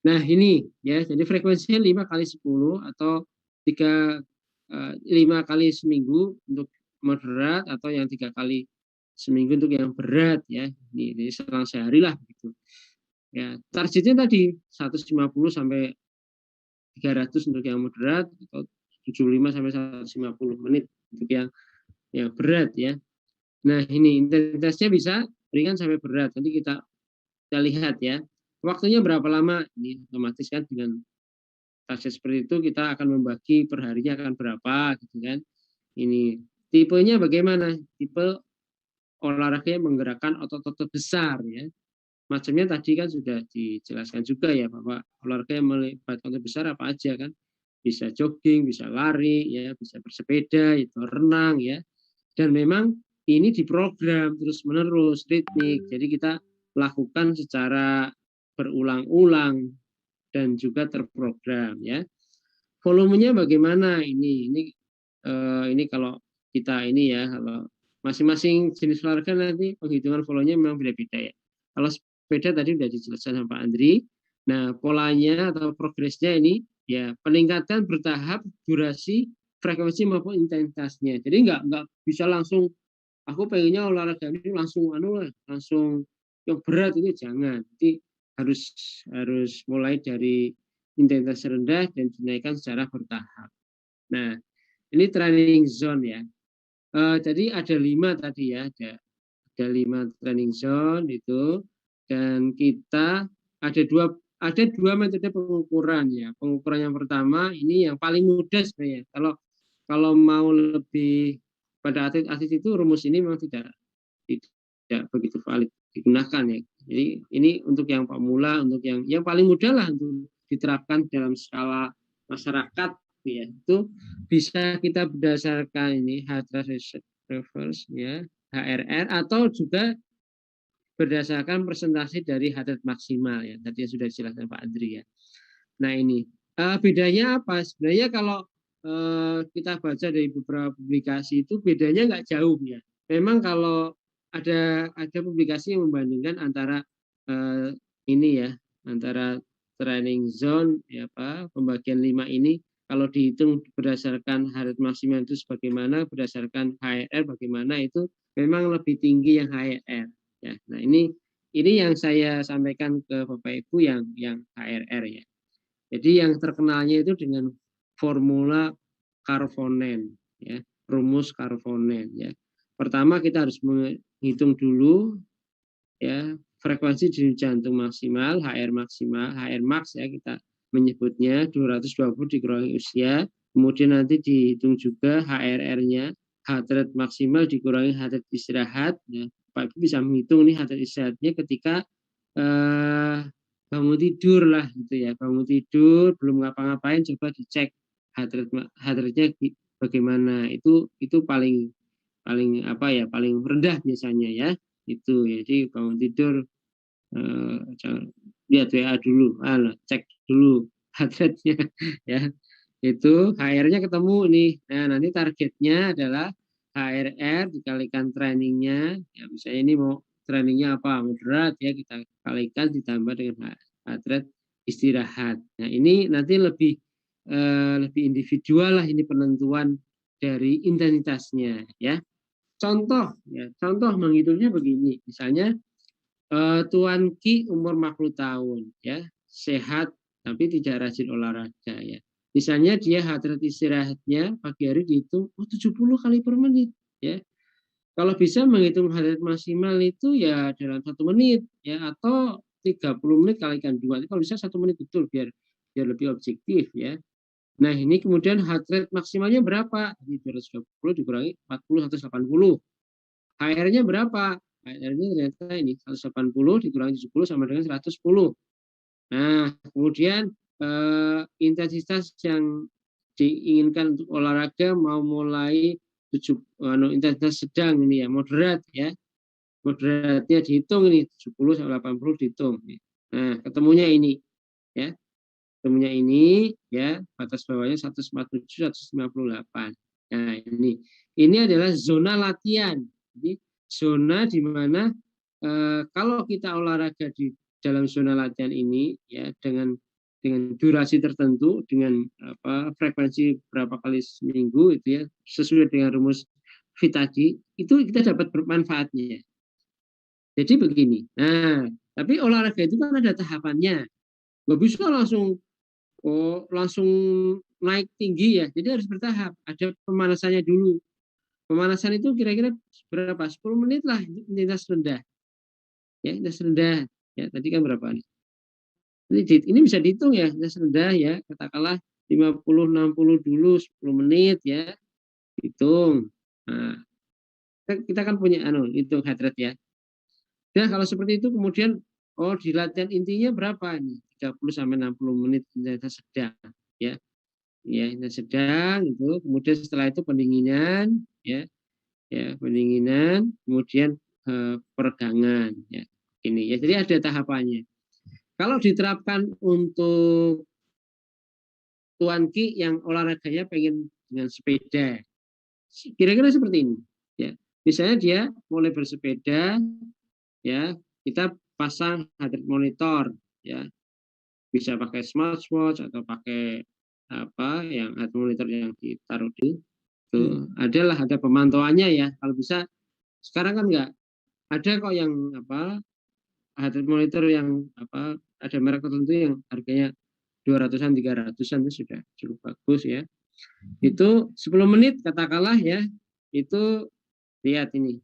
Nah ini, ya, jadi frekuensinya 5 kali 10 atau 5 kali seminggu untuk moderat, atau yang 3 kali seminggu untuk yang berat, ya. Ini selang sehari lah gitu. Ya, targetnya tadi 150 sampai 300 untuk yang moderat, atau 75 sampai 150 menit untuk yang berat, ya. Nah ini intensitasnya bisa ringan sampai berat. Nanti kita lihat, ya. Waktunya berapa lama? Ini otomatis kan dengan target seperti itu kita akan membagi per harinya akan berapa, gitu kan. Ini tipenya bagaimana? Tipe olahraga yang menggerakkan otot-otot besar, ya. Macamnya tadi kan sudah dijelaskan juga, ya, bahwa olahraga yang melibatkan otot besar apa aja kan. Bisa jogging, bisa lari, ya, bisa bersepeda, itu renang, ya. Dan memang ini diprogram terus-menerus, ritmik. Jadi kita lakukan secara berulang-ulang dan juga terprogram, ya. Volumenya bagaimana ini kalau kita ini, ya, kalau masing-masing jenis olahraga nanti penghitungan volumenya memang beda-beda, ya. Kalau sepeda tadi sudah dijelaskan sama Pak Andri. Nah polanya atau progresnya ini, ya, peningkatan bertahap durasi, frekuensi maupun intensitasnya. Jadi nggak bisa langsung aku pengennya olahraga ini langsung yang berat, itu jangan. Jadi harus mulai dari intensitas rendah dan dinaikkan secara bertahap. Nah ini training zone, ya. Jadi ada 5 tadi, ya, ada 5 training zone itu, dan kita ada dua metode pengukuran, ya. Pengukuran yang pertama ini yang paling mudah sebenarnya. Kalau mau lebih pada atlet itu, rumus ini memang tidak begitu valid digunakan, ya. Jadi ini untuk yang pemula, untuk yang paling mudah lah untuk diterapkan dalam skala masyarakat ya, itu bisa kita berdasarkan ini heart rate reverse ya, HRR, atau juga berdasarkan presentasi dari heart rate maksimal ya, tadi yang sudah dijelaskan Pak Andri ya. Nah ini bedanya apa? Sebenarnya kalau kita baca dari beberapa publikasi itu bedanya nggak jauh ya. Memang kalau ada publikasi yang membandingkan antara ini ya, antara training zone ya Pak, pembagian 5 ini kalau dihitung berdasarkan heart rate maksimal itu sebagaimana, berdasarkan HRR bagaimana, itu memang lebih tinggi yang HRR ya. Nah ini yang saya sampaikan ke Bapak Ibu yang HRR ya. Jadi yang terkenalnya itu dengan formula Karvonen ya, rumus Karvonen ya. Pertama kita harus menghitung dulu ya frekuensi denyut jantung maksimal, HR maksimal, HR max ya kita menyebutnya 220 dikurangi usia. Kemudian nanti dihitung juga HRR-nya, heart rate maksimal dikurangi heart rate istirahat. Ya, Pak Ibu bisa menghitung nih heart rate istirahatnya ketika bangun tidur lah gitu ya, bangun tidur belum ngapa-ngapain, coba dicek heart rate-nya bagaimana. Itu paling apa ya, paling rendah biasanya ya. Itu jadi bangun tidur lihat WA dulu, cek dulu heart rate-nya ya. Itu HR-nya ketemu nih. Nah, nanti targetnya adalah HRR dikalikan trainingnya. Ya, misalnya ini mau trainingnya apa? Moderat ya, kita kalikan ditambah dengan heart rate istirahat. Nah, ini nanti lebih individual lah ini penentuan dari intensitasnya ya. Contoh menghitungnya begini. Misalnya Tuan Ki umur 40 tahun ya, sehat tapi tidak rajin olahraga ya. Misalnya dia heart rate istirahatnya pagi hari dihitung 70 kali per menit ya. Kalau bisa menghitung heart rate maksimal itu ya dalam 1 menit ya, atau 30 menit kalikan 2. Kalau bisa 1 menit betul biar lebih objektif ya. Nah, ini kemudian heart rate maksimalnya berapa? Ini 220 dikurangi 40 180. HR-nya berapa? HR-nya ternyata ini 180 dikurangi 70 sama dengan 110. Nah, kemudian intensitas yang diinginkan untuk olahraga mau mulai intensitas sedang ini ya, moderat ya. Moderatnya dihitung ini 70 sampai 80 dihitung. Nah, ketemunya ini ya. Ketemunya ini ya, batas bawahnya 147 158. Nah, ini adalah zona latihan. Jadi zona di mana kalau kita olahraga di dalam zona latihan ini ya dengan durasi tertentu, dengan frekuensi berapa kali seminggu itu ya, sesuai dengan rumus fit tadi, itu kita dapat bermanfaatnya. Jadi begini. Nah, tapi olahraga itu kan ada tahapannya. Nggak bisa langsung naik tinggi ya. Jadi harus bertahap. Ada pemanasannya dulu. Pemanasan itu kira-kira berapa? 10 menit lah intensitas rendah. Ya, intensitas rendah. Ya, tadi kan berapa nih? Ini bisa dihitung ya, intensitas rendah ya. Katakanlah 50-60 dulu 10 menit ya. Hitung. Nah, kita kan punya hitung heart rate ya. Nah, kalau seperti itu kemudian di latihan intinya berapa nih? 30 sampai 60 menit intensitas sedang ya. Ya, intensitas sedang itu. Kemudian setelah itu pendinginan ya. Ya, pendinginan, kemudian peregangan ya. Ini ya. Jadi ada tahapannya. Kalau diterapkan untuk Tuan Ki yang olahraganya pengen dengan sepeda, kira-kira seperti ini ya. Misalnya dia mulai bersepeda ya, kita pasang heart rate monitor ya, bisa pakai smartwatch atau pakai yang heart monitor yang ditaruh di itu ada pemantauannya ya. Kalau bisa sekarang kan nggak ada kok yang heart rate monitor yang ada merek tertentu yang harganya 200-an 300-an itu sudah cukup bagus ya. Itu 10 menit katakanlah ya, itu lihat ini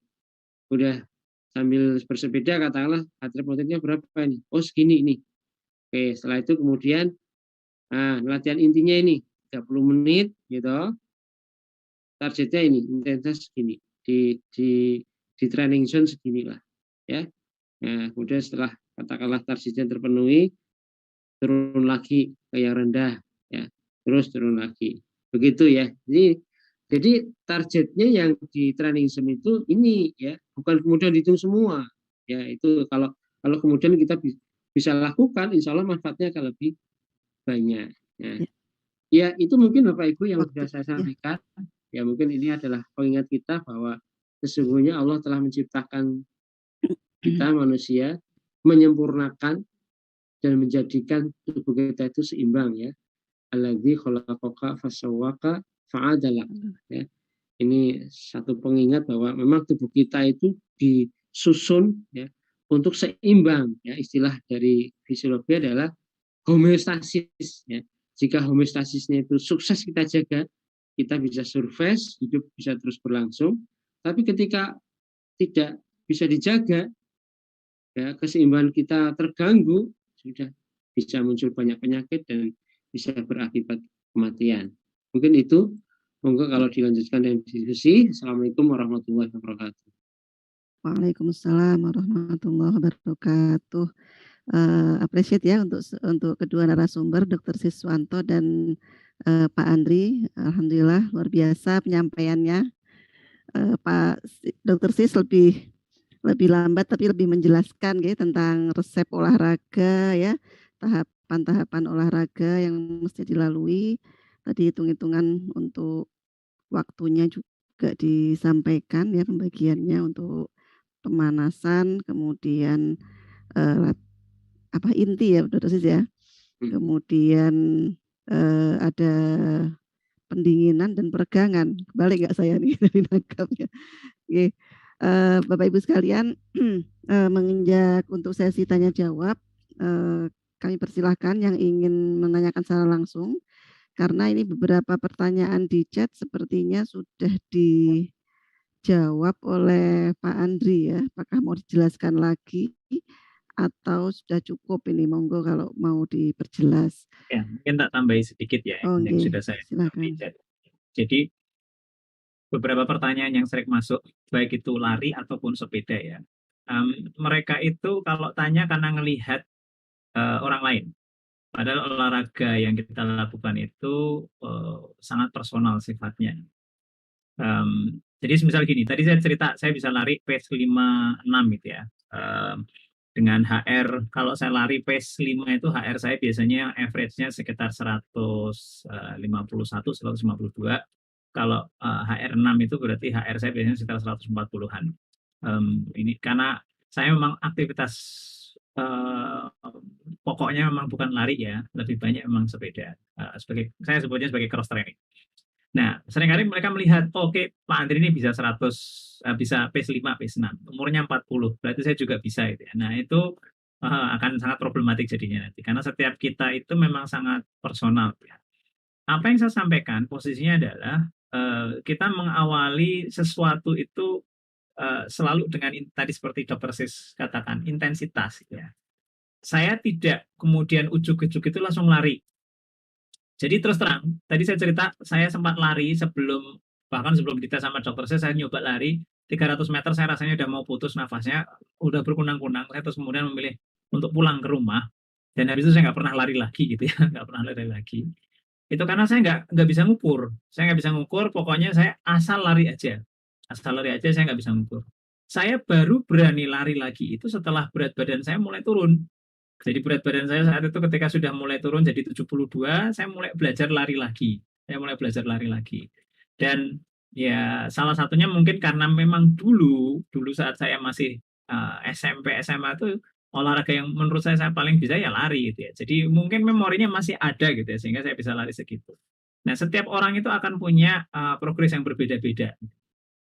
udah sambil bersepeda katakanlah heart rate monitornya berapa ini? Oh segini ini. Oke, setelah itu kemudian latihan intinya ini 30 menit gitu. Targetnya ini intensitas segini di training zone segini lah ya. Nah, kemudian setelah katakanlah targetnya terpenuhi, turun lagi ke yang rendah, ya, terus turun lagi. Begitu ya. Jadi targetnya yang di training sim itu ini ya, bukan kemudian dihitung semua. Ya, itu kalau kemudian kita bisa lakukan, insya Allah manfaatnya akan lebih banyak. Ya. Ya, Ya, itu mungkin Bapak Ibu yang waktu sudah saya ya. sampaikan. Ya, mungkin ini adalah pengingat kita bahwa sesungguhnya Allah telah menciptakan kita manusia, menyempurnakan dan menjadikan tubuh kita itu seimbang ya. Alladzi khalaqaka fasawwaka fa'adalak. Ya. Ini satu pengingat bahwa memang tubuh kita itu disusun ya untuk seimbang ya. Istilah dari fisiologi adalah homeostasis ya. Jika homeostasisnya itu sukses kita jaga, kita bisa survive, hidup bisa terus berlangsung. Tapi ketika tidak bisa dijaga, ya, keseimbangan kita terganggu, sudah bisa muncul banyak penyakit dan bisa berakibat kematian. Mungkin itu, monggo kalau dilanjutkan dengan diskusi. Assalamualaikum warahmatullahi wabarakatuh. Waalaikumsalam warahmatullahi wabarakatuh. Appreciate ya untuk kedua narasumber, Dr. Siswanto dan Pak Andri. Alhamdulillah luar biasa penyampaiannya. Pak Dr. Sis lebih lambat tapi lebih menjelaskan ya tentang resep olahraga ya, tahapan-tahapan olahraga yang mesti dilalui. Tadi hitung-hitungan untuk waktunya juga disampaikan ya, pembagiannya untuk pemanasan, kemudian inti ya Dr. Sis ya. Kemudian ada pendinginan dan peregangan. Kebalik nggak saya nih dari nangkapnya. Oke. Bapak Ibu sekalian, menginjak untuk sesi tanya jawab, kami persilahkan yang ingin menanyakan secara langsung, karena ini beberapa pertanyaan di chat sepertinya sudah dijawab oleh Pak Andri ya. Apakah mau dijelaskan lagi atau sudah cukup ini? Monggo kalau mau diperjelas. Ya, mungkin tak tambahi sedikit ya yang sudah saya silakan. di chat. Jadi beberapa pertanyaan yang sering masuk, baik itu lari ataupun sepeda ya. Mereka itu kalau tanya karena ngelihat orang lain. Padahal olahraga yang kita lakukan itu sangat personal sifatnya. Jadi misal gini, tadi saya cerita saya bisa lari pace 56 gitu ya. Dengan HR, kalau saya lari pace 5 itu HR saya biasanya average-nya sekitar 151, 152. Kalau HR6 itu berarti HR saya biasanya sekitar 140-an. Ini karena saya memang aktivitas pokoknya memang bukan lari ya, lebih banyak memang sepeda. Saya sebutnya sebagai cross training. Nah, seringkali mereka melihat, oke, Pak Andri ini bisa 100, bisa pace 5, pace 6, umurnya 40, berarti saya juga bisa. Gitu ya. Nah, itu akan sangat problematik jadinya nanti, karena setiap kita itu memang sangat personal. Ya. Apa yang saya sampaikan, posisinya adalah kita mengawali sesuatu itu selalu dengan tadi seperti Dr. Sis katakan, intensitas. Ya. Saya tidak kemudian ujuk-ujuk itu langsung lari. Jadi terus terang, tadi saya cerita, saya sempat lari bahkan sebelum dites sama dokter saya nyoba lari 300 meter, saya rasanya udah mau putus nafasnya, udah berkunang-kunang, saya terus kemudian memilih untuk pulang ke rumah, dan habis itu saya nggak pernah lari lagi gitu ya, nggak pernah lari lagi. Itu karena saya nggak bisa ngukur, pokoknya saya asal lari aja, saya nggak bisa ngukur. Saya baru berani lari lagi itu setelah berat badan saya mulai turun. Jadi berat badan saya saat itu ketika sudah mulai turun jadi 72, saya mulai belajar lari lagi. Dan ya salah satunya mungkin karena memang dulu saat saya masih SMP, SMA itu olahraga yang menurut saya paling bisa ya lari gitu ya. Jadi mungkin memorinya masih ada gitu ya, sehingga saya bisa lari segitu. Nah, setiap orang itu akan punya progres yang berbeda-beda.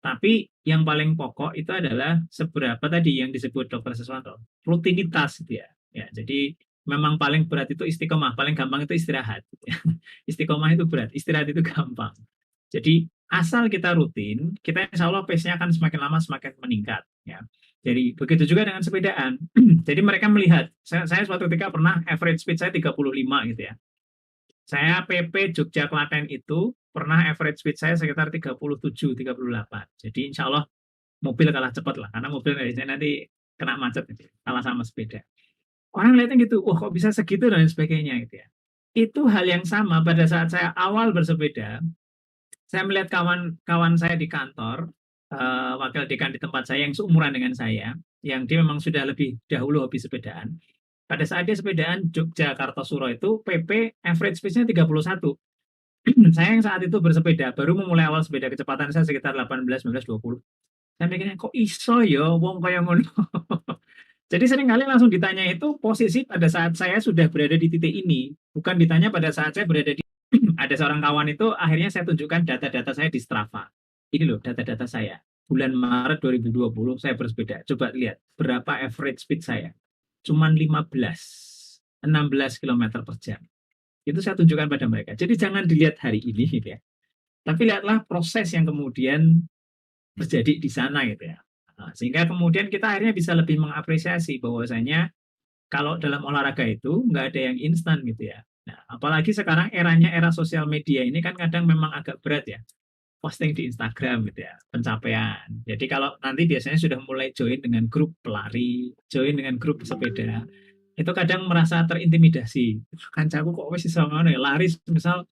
Tapi yang paling pokok itu adalah seberapa tadi yang disebut Dr. Siswanto, rutinitas gitu ya. Ya, jadi memang paling berat itu istiqomah, paling gampang itu istirahat. Istiqomah itu berat, istirahat itu gampang. Jadi asal kita rutin, kita insya Allah pace-nya akan semakin lama semakin meningkat. Ya. Jadi begitu juga dengan sepedaan. Jadi mereka melihat, saya suatu ketika pernah average speed saya 35 gitu ya. Saya PP Jogja Klaten itu pernah average speed saya sekitar 37, 38. Jadi insya Allah mobil kalah cepat lah, karena mobil nanti kena macet, kalah sama sepeda. Orang lihatnya gitu, wah kok bisa segitu dan sebagainya gitu ya. itu hal yang sama pada saat saya awal bersepeda. Saya melihat kawan-kawan saya di kantor, wakil dekan di tempat saya yang seumuran dengan saya, yang dia memang sudah lebih dahulu hobi sepedaan. Pada saat dia sepedaan Jogja Kartosuro itu PP average speed-nya 31. Saya yang saat itu bersepeda, baru memulai awal sepeda, kecepatan saya sekitar 18, 19, 20. Saya mikirnya, kok iso ya wong kaya ngono. Jadi seringkali langsung ditanya itu posisi pada saat saya sudah berada di titik ini, bukan ditanya pada saat saya berada di ada seorang kawan itu akhirnya saya tunjukkan data-data saya di Strava. Ini loh data-data saya. Bulan Maret 2020 saya bersepeda. Coba lihat berapa average speed saya. Cuman 16 km per jam. Itu saya tunjukkan pada mereka. Jadi jangan dilihat hari ini gitu ya. Tapi lihatlah proses yang kemudian terjadi di sana gitu ya. Nah, sehingga kemudian kita akhirnya bisa lebih mengapresiasi bahwasanya kalau dalam olahraga itu nggak ada yang instan gitu ya. Nah, apalagi sekarang eranya era sosial media ini kan kadang memang agak berat ya. Posting di Instagram gitu ya, pencapaian. Jadi kalau nanti biasanya sudah mulai join dengan grup pelari, join dengan grup sepeda, itu kadang merasa terintimidasi. Kancaku kok wis iso ngono ya, lari misal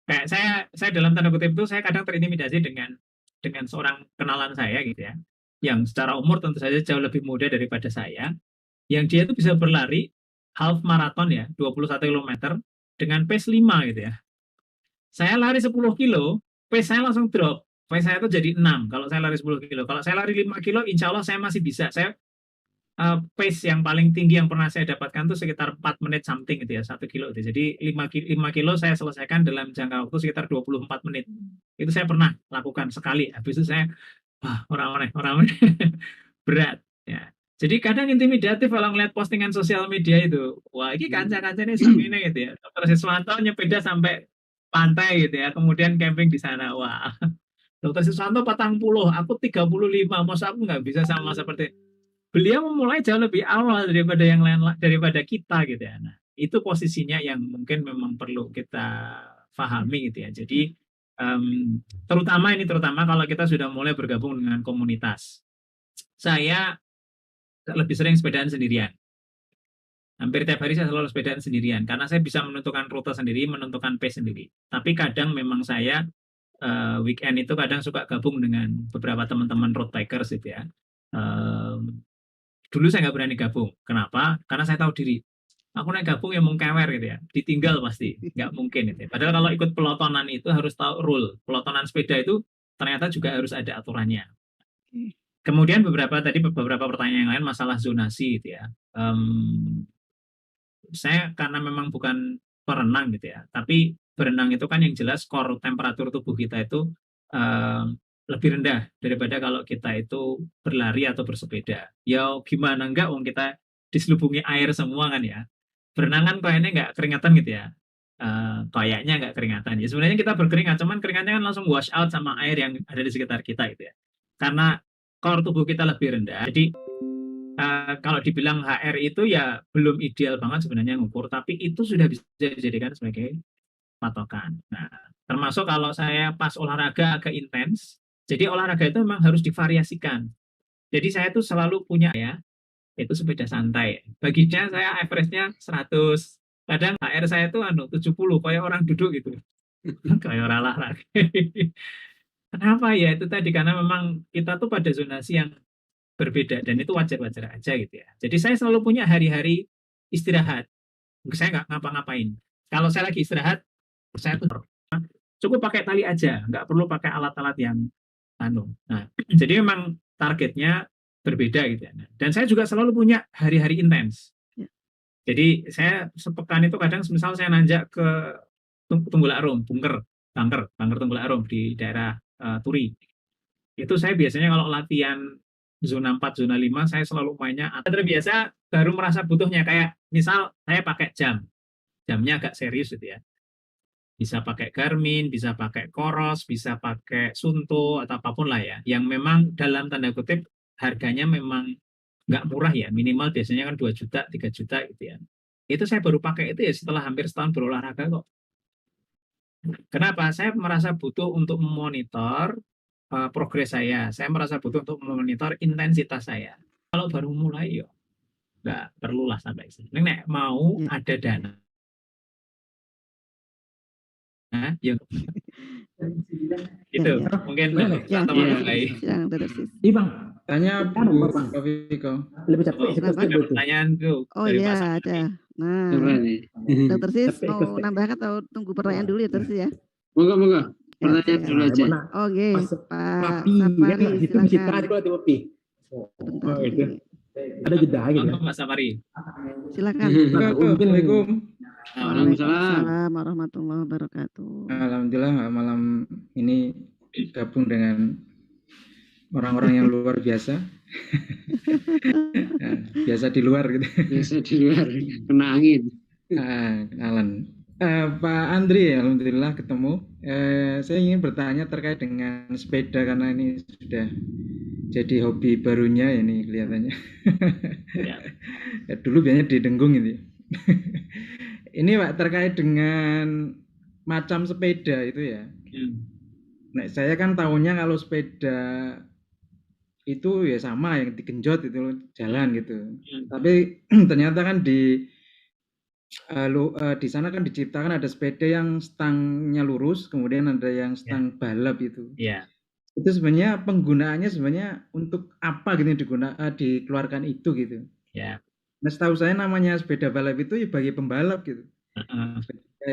kayak saya dalam tanda kutip itu saya kadang terintimidasi dengan seorang kenalan saya gitu ya, yang secara umur tentu saja jauh lebih muda daripada saya, yang dia itu bisa berlari half marathon ya, 21 km dengan pace 5 gitu ya. Saya lari 10 kilo, pace saya langsung drop. Pace saya itu jadi 6 kalau saya lari 10 kilo. Kalau saya lari 5 kilo, insya Allah saya masih bisa. Saya pace yang paling tinggi yang pernah saya dapatkan itu sekitar 4 menit something gitu ya, 1 kilo itu. Jadi 5 kilo saya selesaikan dalam jangka waktu sekitar 24 menit. Itu saya pernah lakukan sekali. Habis itu saya, wah orang berat. Ya. Jadi kadang intimidatif kalau ngeliat postingan sosial media itu. Wah, ini kanca-kancanya ini gitu ya. Dr. Siswanto nyepeda sampai pantai gitu ya, kemudian camping di sana. Wah, Dr. Siswanto 40, aku 35, masa aku nggak bisa sama seperti beliau memulai jauh lebih awal daripada yang lain, daripada kita gitu ya. Nah, itu posisinya yang mungkin memang perlu kita pahami gitu ya. Jadi terutama kalau kita sudah mulai bergabung dengan komunitas. Saya lebih sering sepedaan sendirian. Hampir tiap hari saya selalu sepedaan sendirian karena saya bisa menentukan rute sendiri, menentukan pace sendiri. Tapi kadang memang saya weekend itu kadang suka gabung dengan beberapa teman-teman road bikers gitu ya. Dulu saya nggak berani gabung. Kenapa? Karena saya tahu diri. Aku naik gabung ya mau kewer gitu ya. Ditinggal pasti. Nggak mungkin gitu ya. Padahal kalau ikut pelotonan itu harus tahu rule. Pelotonan sepeda itu ternyata juga harus ada aturannya. Kemudian beberapa pertanyaan yang lain masalah zonasi gitu ya. Saya karena memang bukan perenang gitu ya, tapi berenang itu kan yang jelas core temperatur tubuh kita itu lebih rendah daripada kalau kita itu berlari atau bersepeda. Ya gimana enggak, wong kita diselubungi air semua kan ya. Berenang kan kayaknya nggak keringatan gitu ya. Kayaknya nggak keringatan. Ya sebenarnya kita berkeringat, cuman keringatnya kan langsung wash out sama air yang ada di sekitar kita gitu ya. Karena core tubuh kita lebih rendah. Jadi kalau dibilang HR itu ya belum ideal banget sebenarnya ngukur, tapi itu sudah bisa dijadikan sebagai patokan. Nah, termasuk kalau saya pas olahraga agak intens, jadi olahraga itu memang harus divariasikan. Jadi saya tuh selalu punya ya, itu sepeda santai. Baginya saya average-nya 100. Kadang HR saya tuh 70, kayak orang duduk gitu. Kayak orang olahraga. Kenapa ya? Itu tadi karena memang kita tuh pada zonasi yang berbeda dan itu wajar-wajar aja gitu ya. Jadi saya selalu punya hari-hari istirahat. Saya nggak ngapa-ngapain. Kalau saya lagi istirahat, saya tuh cukup pakai tali aja, nggak perlu pakai alat-alat yang Nah, jadi memang targetnya berbeda gitu ya. Dan saya juga selalu punya hari-hari intens. Jadi saya sepekan itu kadang misal saya nanjak ke Tunggul Arum, bunker Tunggul Arum di daerah Turi. Itu saya biasanya kalau latihan zona 4, zona 5, saya selalu mainnya terbiasa, baru merasa butuhnya. Kayak misal saya pakai jamnya agak serius gitu ya. Bisa pakai Garmin, bisa pakai Coros, bisa pakai Sunto, atau apapun lah ya. Yang memang dalam tanda kutip harganya memang nggak murah ya. Minimal biasanya kan 2 juta, 3 juta gitu ya. Itu saya baru pakai itu ya setelah hampir setahun berolahraga kok. Kenapa? Saya merasa butuh untuk memonitor progres saya. Saya merasa butuh untuk memonitor intensitas saya. Kalau baru mulai, ya nggak perlulah sampai sini. Nek mau ada dana Hah? Yuk. Ya, Itu ya. mungkin Ya, atau Iya. mulai. silakan Dr. Sis. Iya Bang, tanya Bu Bang. Viko. Lebih capek Oh, ikut Kenapa? ada pertanyaan tuh Oh dari Pak iya, Samari. ada. Nah, Coba nih. Dr. Sis Capek mau ikut. nambahkan atau tunggu pertanyaan dulu ya, Dr. Sis ya? Moga-moga. Ya, Pertanyaan silakan. dulu aja. Mana? Oke, Pas Pak Papi Sapari, kan gitu bisa silakan. kalau di Papi. Sebentar Oh, itu. ini. Ada jeda gitu Monggo ya. Pak Samari. Silakan. Assalamualaikum. Waalaikumsalam warahmatullahi wabarakatuh. Alhamdulillah malam ini gabung dengan orang-orang yang luar biasa. Nah, biasa di luar gitu. Biasa di luar kena angin. Alan. Pak Andri, alhamdulillah ketemu. Saya ingin bertanya terkait dengan sepeda karena ini sudah jadi hobi barunya ini kelihatannya. Ya. Ya, dulu biasanya di Denggung ini. Ini Pak terkait dengan macam sepeda itu ya. Nah, saya kan tahunya kalau sepeda itu ya sama yang digenjot itu jalan gitu. Tapi ternyata kan di sana kan diciptakan ada sepeda yang stangnya lurus, kemudian ada yang stang balap itu. Iya. Itu sebenarnya penggunaannya sebenarnya untuk apa gitu dikeluarkan itu gitu. Ya. Nah, setahu saya namanya sepeda balap itu ya bagi pembalap gitu. Sepeda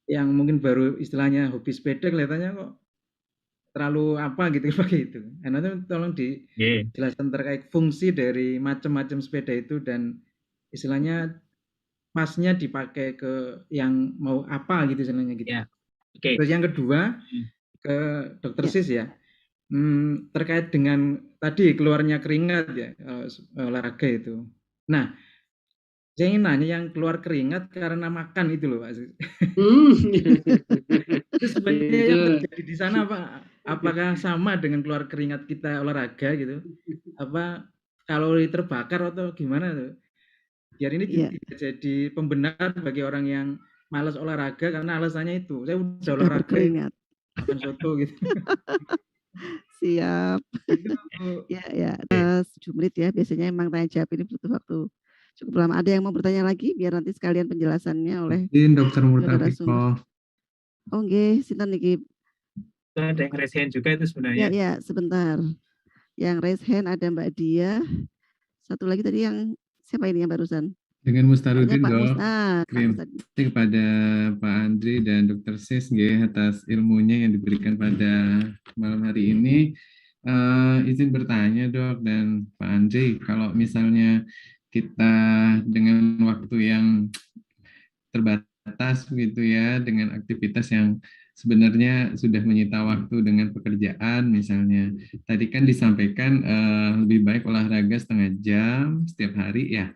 yang mungkin baru istilahnya hobi sepeda kelihatannya kok terlalu apa gitu pakai itu. Nah, nanti tolong dijelaskan terkait fungsi dari macam-macam sepeda itu dan istilahnya pasnya dipakai ke yang mau apa gitu istilahnya gitu. Ya. Oke. Terus yang kedua ke Dr. Sis ya. Terkait dengan tadi keluarnya keringat ya olahraga itu. Nah, saya ingin nanya yang keluar keringat karena makan itu loh Pak Sis. Itu sebenarnya yang terjadi di sana apakah sama dengan keluar keringat kita olahraga gitu? Apa kalori terbakar atau gimana tuh? Biar ini tidak jadi pembenar bagi orang yang malas olahraga karena alasannya itu saya udah olahraga makan soto gitu. Siap. Ya. 7 menit ya. Biasanya emang tanya jawab ini butuh waktu cukup lama. Ada yang mau bertanya lagi biar nanti sekalian penjelasannya oleh Dr. Murtabiko. Oh nggih, sinten niki? Ada yang raise hand juga itu sebenarnya. Ya, sebentar. Yang raise hand ada Mbak Dia. Satu lagi tadi yang siapa ini yang barusan? Dengan Mustarudin dong. Terima kasih kepada Pak Andri dan Dr. Sis atas ilmunya yang diberikan pada malam hari ini. Izin bertanya Dok dan Pak Andri, kalau misalnya kita dengan waktu yang terbatas begitu ya, dengan aktivitas yang sebenarnya sudah menyita waktu dengan pekerjaan misalnya. Tadi kan disampaikan lebih baik olahraga setengah jam setiap hari ya.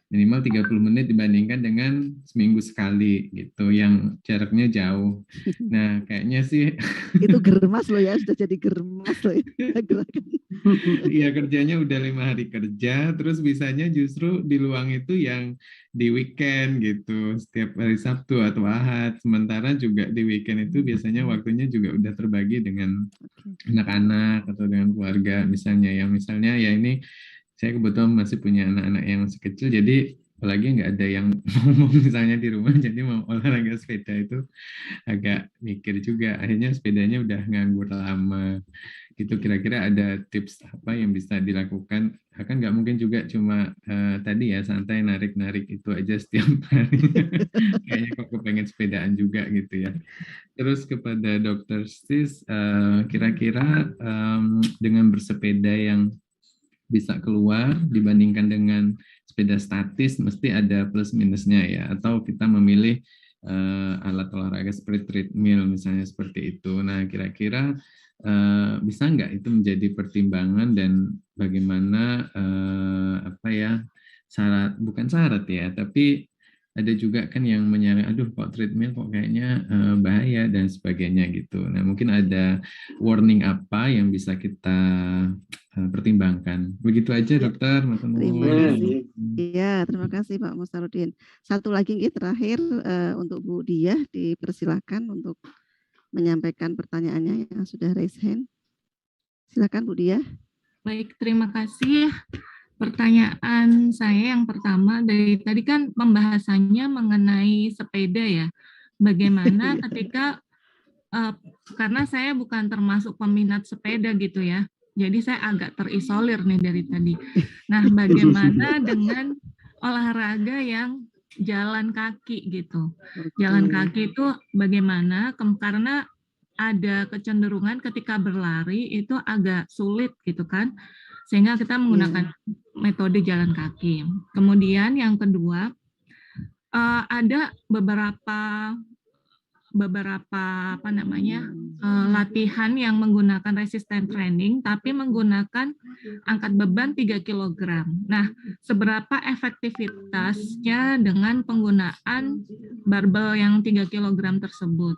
Minimal 30 menit dibandingkan dengan seminggu sekali gitu yang jaraknya jauh. Nah, kayaknya sih itu germas loh ya, sudah jadi germas loh ya. Iya, kerjanya udah 5 hari kerja, terus bisanya justru di luang itu yang di weekend gitu, setiap hari Sabtu atau Ahad. Sementara juga di weekend itu biasanya waktunya juga udah terbagi dengan anak-anak atau dengan keluarga misalnya ya ini saya kebetulan masih punya anak-anak yang masih kecil, jadi apalagi nggak ada yang ngomong misalnya di rumah, jadi mau olahraga sepeda itu agak mikir juga. Akhirnya sepedanya udah nganggur lama. Gitu, kira-kira ada tips apa yang bisa dilakukan? Kan nggak mungkin juga cuma tadi ya santai narik-narik itu aja setiap hari. Kayaknya kok kepengen sepedaan juga gitu ya. Terus kepada Dr. Sis, kira-kira dengan bersepeda yang bisa keluar dibandingkan dengan sepeda statis mesti ada plus minusnya ya, atau kita memilih alat olahraga seperti treadmill misalnya seperti itu. Nah, kira-kira bisa nggak itu menjadi pertimbangan dan bagaimana bukan syarat ya, tapi ada juga kan yang menyarankan, aduh kok treadmill kok kayaknya bahaya dan sebagainya gitu. Nah, mungkin ada warning apa yang bisa kita pertimbangkan. Begitu aja dokter. Terima kasih. Iya, terima kasih Pak Mustarudin. Satu lagi terakhir untuk Bu Dia, dipersilakan untuk menyampaikan pertanyaannya yang sudah raise hand. Silakan Bu Dia. Baik, terima kasih. Pertanyaan saya yang pertama dari tadi kan pembahasannya mengenai sepeda ya. bagaimana ketika karena saya bukan termasuk peminat sepeda gitu ya. Jadi saya agak terisolir nih dari tadi. Nah, bagaimana dengan olahraga yang jalan kaki gitu? Jalan kaki itu bagaimana? Karena ada kecenderungan ketika berlari itu agak sulit gitu kan. Sehingga kita menggunakan metode jalan kaki. Kemudian yang kedua, ada beberapa latihan yang menggunakan resistance training tapi menggunakan angkat beban 3 kg. Nah, seberapa efektivitasnya dengan penggunaan barbel yang 3 kg tersebut?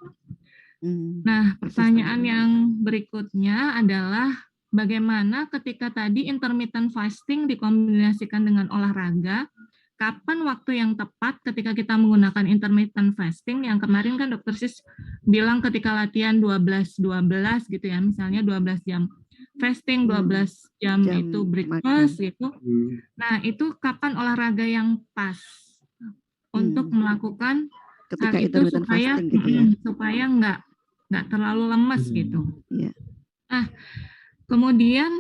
Nah, pertanyaan yang berikutnya adalah bagaimana ketika tadi intermittent fasting dikombinasikan dengan olahraga? Kapan waktu yang tepat ketika kita menggunakan intermittent fasting? Yang kemarin kan Dokter Sis bilang ketika latihan 12-12 gitu ya, misalnya 12 jam fasting, 12 jam itu breakfast gitu. Nah, itu kapan olahraga yang pas untuk melakukan ketika hal itu supaya gitu ya? Supaya nggak terlalu lemes gitu. Nah, kemudian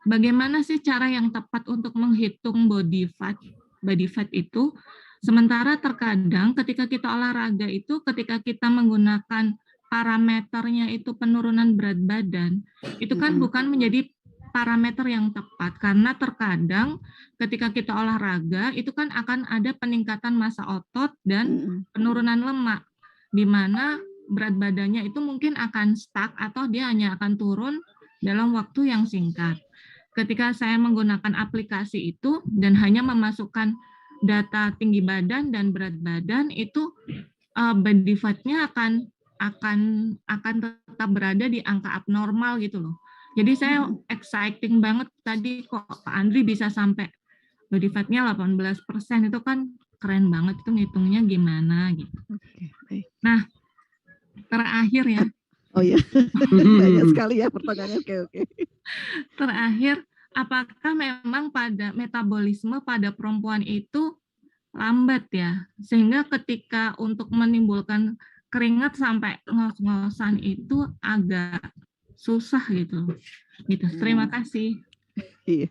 bagaimana sih cara yang tepat untuk menghitung body fat itu? Sementara terkadang ketika kita olahraga itu, ketika kita menggunakan parameternya itu penurunan berat badan, itu kan bukan menjadi parameter yang tepat. Karena terkadang ketika kita olahraga, itu kan akan ada peningkatan massa otot dan penurunan lemak, di mana berat badannya itu mungkin akan stuck atau dia hanya akan turun dalam waktu yang singkat. Ketika saya menggunakan aplikasi itu dan hanya memasukkan data tinggi badan dan berat badan, itu body fat-nya akan tetap berada di angka abnormal gitu loh. Jadi saya exciting banget tadi kok Pak Andri bisa sampai body fat-nya 18%, itu kan keren banget, itu ngitungnya gimana gitu. Nah, terakhir ya. Oh ya, banyak sekali ya pertanyaannya. Oke. Terakhir, apakah memang pada metabolisme pada perempuan itu lambat ya? Sehingga ketika untuk menimbulkan keringat sampai ngos-ngosan itu agak susah gitu. Terima kasih. Iya,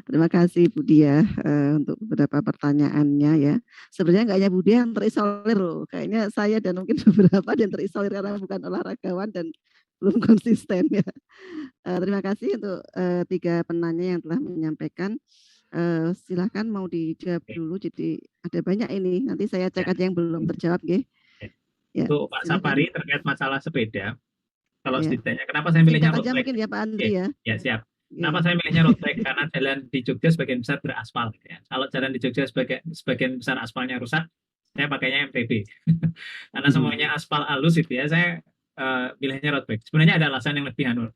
terima kasih Bu Dia untuk beberapa pertanyaannya ya. Sebenarnya nggak hanya Bu Dia yang terisolir loh. Kayaknya saya dan mungkin beberapa yang terisolir karena bukan olahragawan dan belum konsisten ya. Terima kasih untuk 3 penanya yang telah menyampaikan. Silakan mau dijawab dulu. Jadi ada banyak ini. Nanti saya cek aja yang belum terjawab, nggih. Ya, untuk Pak Sapari terkait masalah sepeda. Kalau ditanya kenapa saya milihnya road bike? Mungkin ya Pak Andri ya. Ya, siap. Kenapa saya milihnya road bike? Karena jalan di Jogja sebagian besar beraspal. Gitu ya. Kalau jalan di Jogja sebagian besar aspalnya rusak, saya pakainya MTB. Karena semuanya aspal halus itu ya, saya milihnya road bike. Sebenarnya ada alasan yang lebih anul.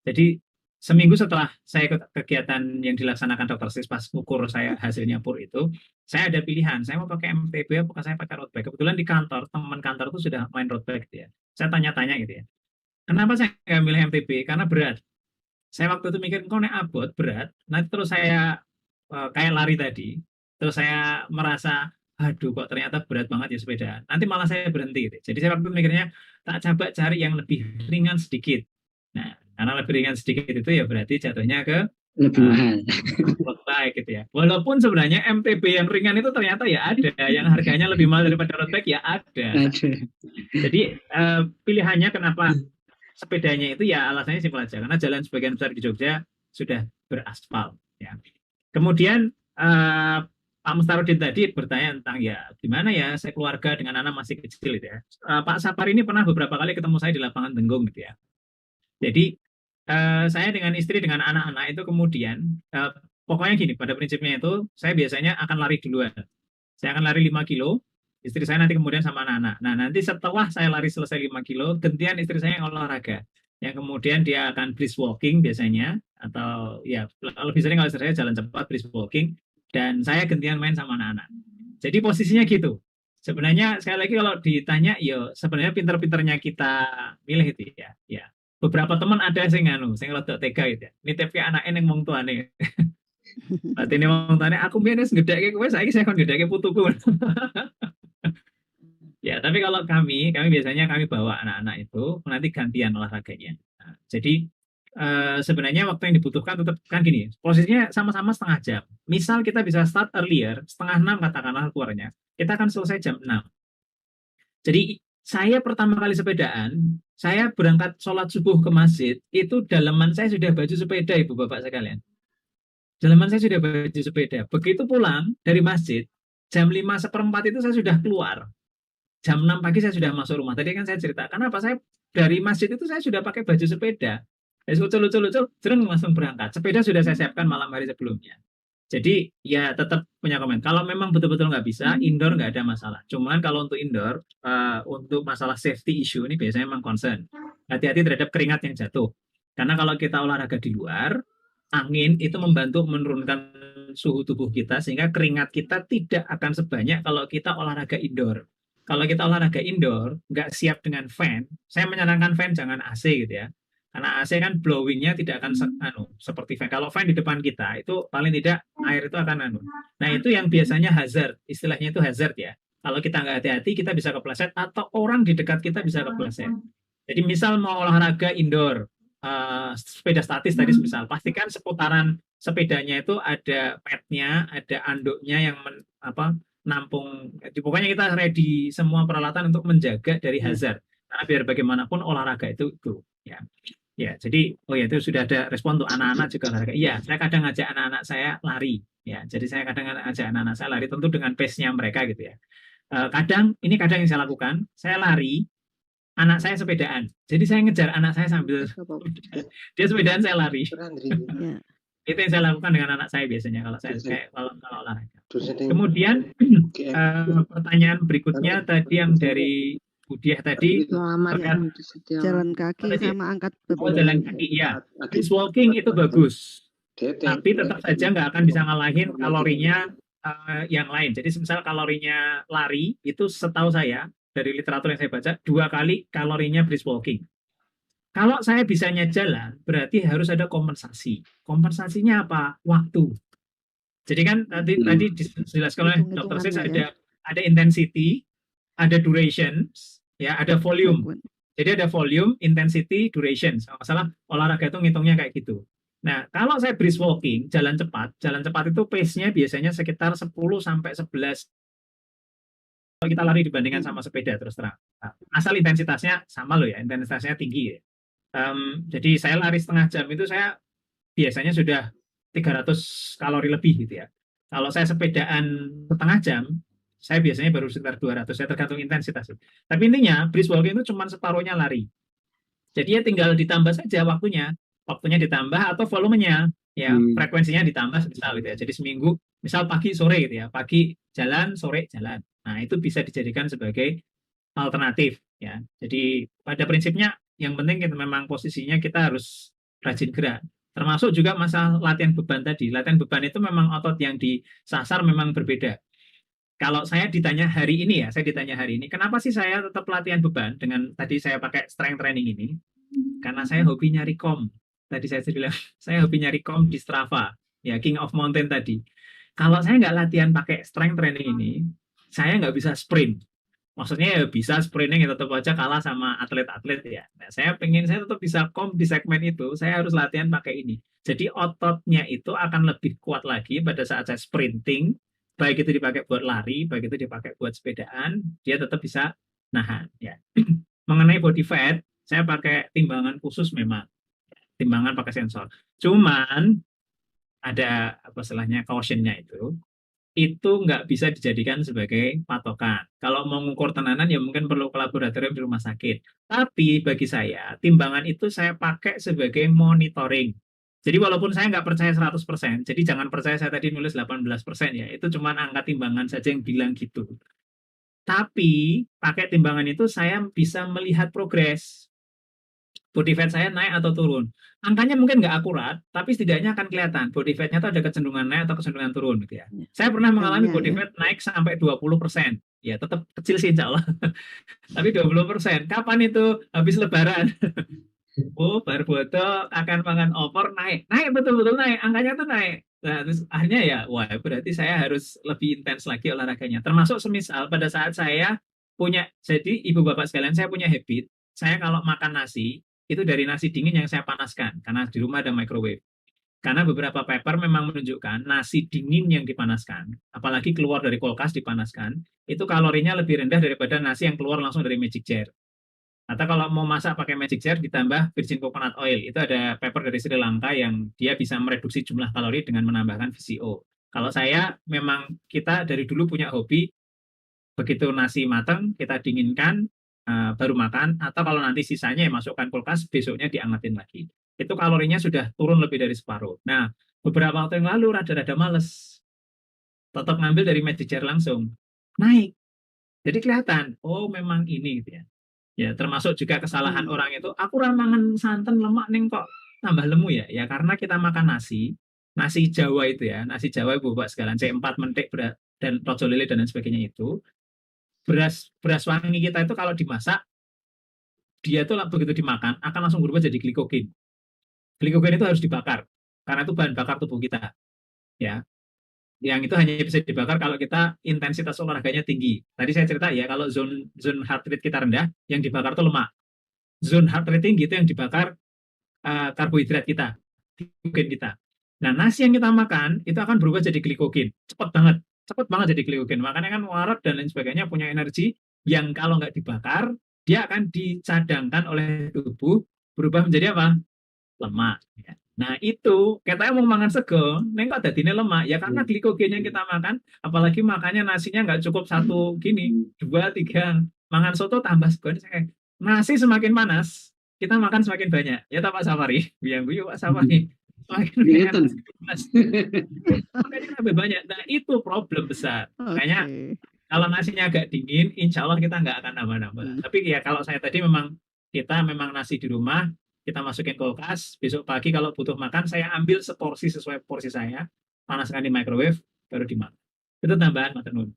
Jadi seminggu setelah saya ikut kegiatan yang dilaksanakan Dr. Sis pas ukur saya hasilnya pur itu, saya ada pilihan. Saya mau pakai MTB apakah saya pakai road bike? Kebetulan di kantor, teman kantor itu sudah main road bike gitu ya. Saya tanya-tanya gitu ya. Kenapa saya nggak milih MTB? Karena berat. Saya waktu itu mikir, kok nek abot berat, nanti terus saya kayak lari tadi, terus saya merasa, aduh kok ternyata berat banget ya sepeda. Nanti malah saya berhenti. Gitu. Jadi saya waktu itu mikirnya, tak coba cari yang lebih ringan sedikit. Nah, karena lebih ringan sedikit itu ya berarti jatuhnya ke lebih mahal. Baik gitu ya. Walaupun sebenarnya MTB yang ringan itu ternyata ya ada, yang harganya lebih mahal daripada road bike ya ada. Jadi pilihannya kenapa sepedanya itu ya alasannya simpel aja, karena jalan sebagian besar di Jogja sudah beraspal. Ya. Kemudian Pak Mustarudin tadi bertanya tentang ya gimana ya saya keluarga dengan anak masih kecil gitu ya. Pak Sapari ini pernah beberapa kali ketemu saya di lapangan Tenggung gitu ya. Jadi saya dengan istri dengan anak-anak itu kemudian pokoknya gini, pada prinsipnya itu saya biasanya akan lari duluan. Saya akan lari 5 kilo. Istri saya nanti kemudian sama anak-anak. Nah, nanti setelah saya lari selesai 5 kilo, gantian istri saya yang olahraga. Yang kemudian dia akan brisk walking biasanya, atau ya lebih sering kalau istri saya jalan cepat, brisk walking, dan saya gantian main sama anak-anak. Jadi posisinya gitu. Sebenarnya sekali lagi kalau ditanya, ya sebenarnya pinter-pinternya kita milih itu ya. Ya. Beberapa teman ada sing rada tega gitu ya. Nitipke anake ning wong tuane. Berarti ning wong tuane aku biyen wis gedheke kowe, saiki saya kon gedheke putuku. Ya, tapi kalau kami biasanya kami bawa anak-anak itu nanti gantian olahraganya. Nah, jadi sebenarnya waktu yang dibutuhkan tetap kan gini, posisinya sama-sama setengah jam. Misal kita bisa start earlier, setengah 6 katakanlah keluarnya, kita akan selesai jam 6. Jadi saya pertama kali sepedaan, saya berangkat sholat subuh ke masjid, itu dalaman saya sudah baju sepeda, Ibu Bapak sekalian. Dalaman saya sudah baju sepeda. Begitu pulang dari masjid, jam 5:15 itu saya sudah keluar. Jam 6 pagi saya sudah masuk rumah. Tadi kan saya cerita, kenapa saya dari masjid itu saya sudah pakai baju sepeda. Ucul, jereng langsung berangkat. Sepeda sudah saya siapkan malam hari sebelumnya. Jadi ya tetap punya komen. Kalau memang betul-betul nggak bisa, indoor nggak ada masalah. Cuman kalau untuk indoor, untuk masalah safety issue ini biasanya memang concern. Hati-hati terhadap keringat yang jatuh. Karena kalau kita olahraga di luar, angin itu membantu menurunkan suhu tubuh kita, sehingga keringat kita tidak akan sebanyak kalau kita olahraga indoor. Kalau kita olahraga indoor, nggak siap dengan fan, saya menyarankan fan jangan AC gitu ya. Karena AC kan blowingnya tidak akan seperti fan. Kalau fan di depan kita, itu paling tidak air itu akan Nah itu yang biasanya hazard, istilahnya itu hazard ya. Kalau kita nggak hati-hati, kita bisa kepleset, atau orang di dekat kita bisa kepleset. Jadi misal mau olahraga indoor, sepeda statis tadi misal, pastikan seputaran sepedanya itu ada padnya, ada anduknya yang nampung, pokoknya kita ready semua peralatan untuk menjaga dari hazard. Karena biar bagaimanapun olahraga itu ya. Jadi itu sudah ada respon untuk anak-anak juga olahraga. Iya, saya kadang ngajak anak-anak saya lari. Ya, jadi saya kadang ngajak anak-anak saya lari, tentu dengan pace-nya mereka gitu ya. Kadang yang saya lakukan, saya lari, anak saya sepedaan. Jadi saya ngejar anak saya sambil dia sepedaan, saya lari. Itu yang saya lakukan dengan anak saya biasanya kalau olahraga. Kemudian pertanyaan berikutnya tadi yang dari Budiah tadi, jalan kaki sama angkat beban. Jalan kaki ya. Brisk walking itu bagus, tapi tetap saja nggak akan bisa ngalahin kalorinya yang lain. Jadi misal kalorinya lari itu setahu saya dari literatur yang saya baca 2 kali kalorinya brisk walking. Kalau saya bisanya jalan, berarti harus ada kompensasi. Kompensasinya apa? Waktu. Jadi kan tadi dijelaskan oleh Dr. Sis ada intensity, ada duration, ya, ada volume. Jadi ada volume, intensity, duration. Masalah olahraga itu ngitungnya kayak gitu. Nah, kalau saya brisk walking, jalan cepat itu pace-nya biasanya sekitar 10 sampai 11. Kalau kita lari dibandingkan sama sepeda terus terang. Asal intensitasnya sama loh ya, intensitasnya tinggi ya. Jadi saya lari setengah jam itu saya biasanya sudah 300 kalori lebih gitu ya. Kalau saya sepedaan setengah jam, saya biasanya baru sekitar 200, saya tergantung intensitas. Tapi intinya, brisk walking itu cuma separuhnya lari. Jadi ya tinggal ditambah saja waktunya ditambah atau volumenya, ya frekuensinya ditambah misal gitu ya. Jadi seminggu, misal pagi sore gitu ya, pagi jalan, sore jalan. Nah itu bisa dijadikan sebagai alternatif ya. Jadi pada prinsipnya yang penting kita memang posisinya kita harus rajin gerak. Termasuk juga masalah latihan beban tadi. Latihan beban itu memang otot yang disasar memang berbeda. Kalau saya ditanya hari ini, kenapa sih saya tetap latihan beban dengan tadi saya pakai strength training ini? Karena saya hobi nyari kom. Tadi saya bilang, saya hobi nyari kom di Strava, ya King of Mountain tadi. Kalau saya nggak latihan pakai strength training ini, saya nggak bisa sprint. Maksudnya ya bisa sprinting ya tetap aja kalah sama atlet-atlet ya. Nah, saya tetap bisa kom di segmen itu, saya harus latihan pakai ini. Jadi ototnya itu akan lebih kuat lagi pada saat saya sprinting, baik itu dipakai buat lari, baik itu dipakai buat sepedaan, dia tetap bisa nahan ya. Mengenai body fat, saya pakai timbangan khusus memang. Timbangan pakai sensor. Cuman ada caution-nya itu nggak bisa dijadikan sebagai patokan. Kalau mau mengukur tenanan ya mungkin perlu ke laboratorium di rumah sakit. Tapi bagi saya, timbangan itu saya pakai sebagai monitoring. Jadi walaupun saya nggak percaya 100%, jadi jangan percaya saya tadi nulis 18% ya, itu cuma angka timbangan saja yang bilang gitu. Tapi pakai timbangan itu saya bisa melihat progres. Body fat saya naik atau turun. Angkanya mungkin nggak akurat, tapi setidaknya akan kelihatan body fat-nya itu ada kecenderungan naik atau kecenderungan turun gitu ya. Saya pernah mengalami body fat naik sampai 20%. Ya, tetap kecil sih insya Allah. Tapi 20%. Kapan itu? Habis lebaran. Barboto akan makan opor naik. Naik betul-betul naik. Angkanya tuh naik. Nah, terus akhirnya ya, berarti saya harus lebih intens lagi olahraganya. Termasuk semisal pada saat saya jadi ibu bapak sekalian, saya punya habit, saya kalau makan nasi, itu dari nasi dingin yang saya panaskan, karena di rumah ada microwave. Karena beberapa paper memang menunjukkan nasi dingin yang dipanaskan, apalagi keluar dari kulkas dipanaskan, itu kalorinya lebih rendah daripada nasi yang keluar langsung dari magic jar. Atau kalau mau masak pakai magic jar ditambah virgin coconut oil, itu ada paper dari Sri Lanka yang dia bisa mereduksi jumlah kalori dengan menambahkan VCO. Kalau saya memang, kita dari dulu punya hobi, begitu nasi matang kita dinginkan baru makan, atau kalau nanti sisanya ya masukkan kulkas, besoknya diangetin lagi. Itu kalorinya sudah turun lebih dari separuh. Nah, beberapa waktu yang lalu rada-rada males, tetap ngambil dari magic jar langsung, naik. Jadi kelihatan, oh memang ini gitu ya. Ya, termasuk juga kesalahan orang itu, aku ramangan santan lemak nih kok tambah lemu ya. Ya karena kita makan nasi Jawa itu ya, nasi Jawa ibu bapak sekalian, C4 mentik dan rojo lele dan lain sebagainya itu, beras wangi kita itu kalau dimasak, dia tuh begitu dimakan akan langsung berubah jadi glikogen. Glikogen itu harus dibakar karena itu bahan bakar tubuh kita. Ya, yang itu hanya bisa dibakar kalau kita intensitas olahraganya tinggi. Tadi saya cerita ya, kalau zone heart rate kita rendah, yang dibakar itu lemak. Zone heart rate tinggi itu yang dibakar karbohidrat kita, glikogen kita. Nah, nasi yang kita makan itu akan berubah jadi glikogen. Cepat banget jadi glikogen. Makanya kan warak dan lain sebagainya punya energi yang kalau nggak dibakar, dia akan dicadangkan oleh tubuh, berubah menjadi apa? Lemak. Nah itu, kita mau makan sego, neng kok dadine lemak, ya karena glikogen yang kita makan, apalagi makannya nasinya nggak cukup satu gini, 2, 3, makan soto tambah sego, nasi semakin panas, kita makan semakin banyak, ya tak Pak Safari, biang guyu Pak Safari, semakin banyak makanya lebih banyak. Nah itu problem besar, makanya kalau nasinya agak dingin, insya Allah kita nggak akan nambah-nambah. Tapi ya kalau saya tadi memang, kita memang nasi di rumah, kita masukin kulkas, besok pagi kalau butuh makan, saya ambil seporsi sesuai porsi saya, panaskan di microwave, baru dimakan. Itu tambahan, Mas Nur.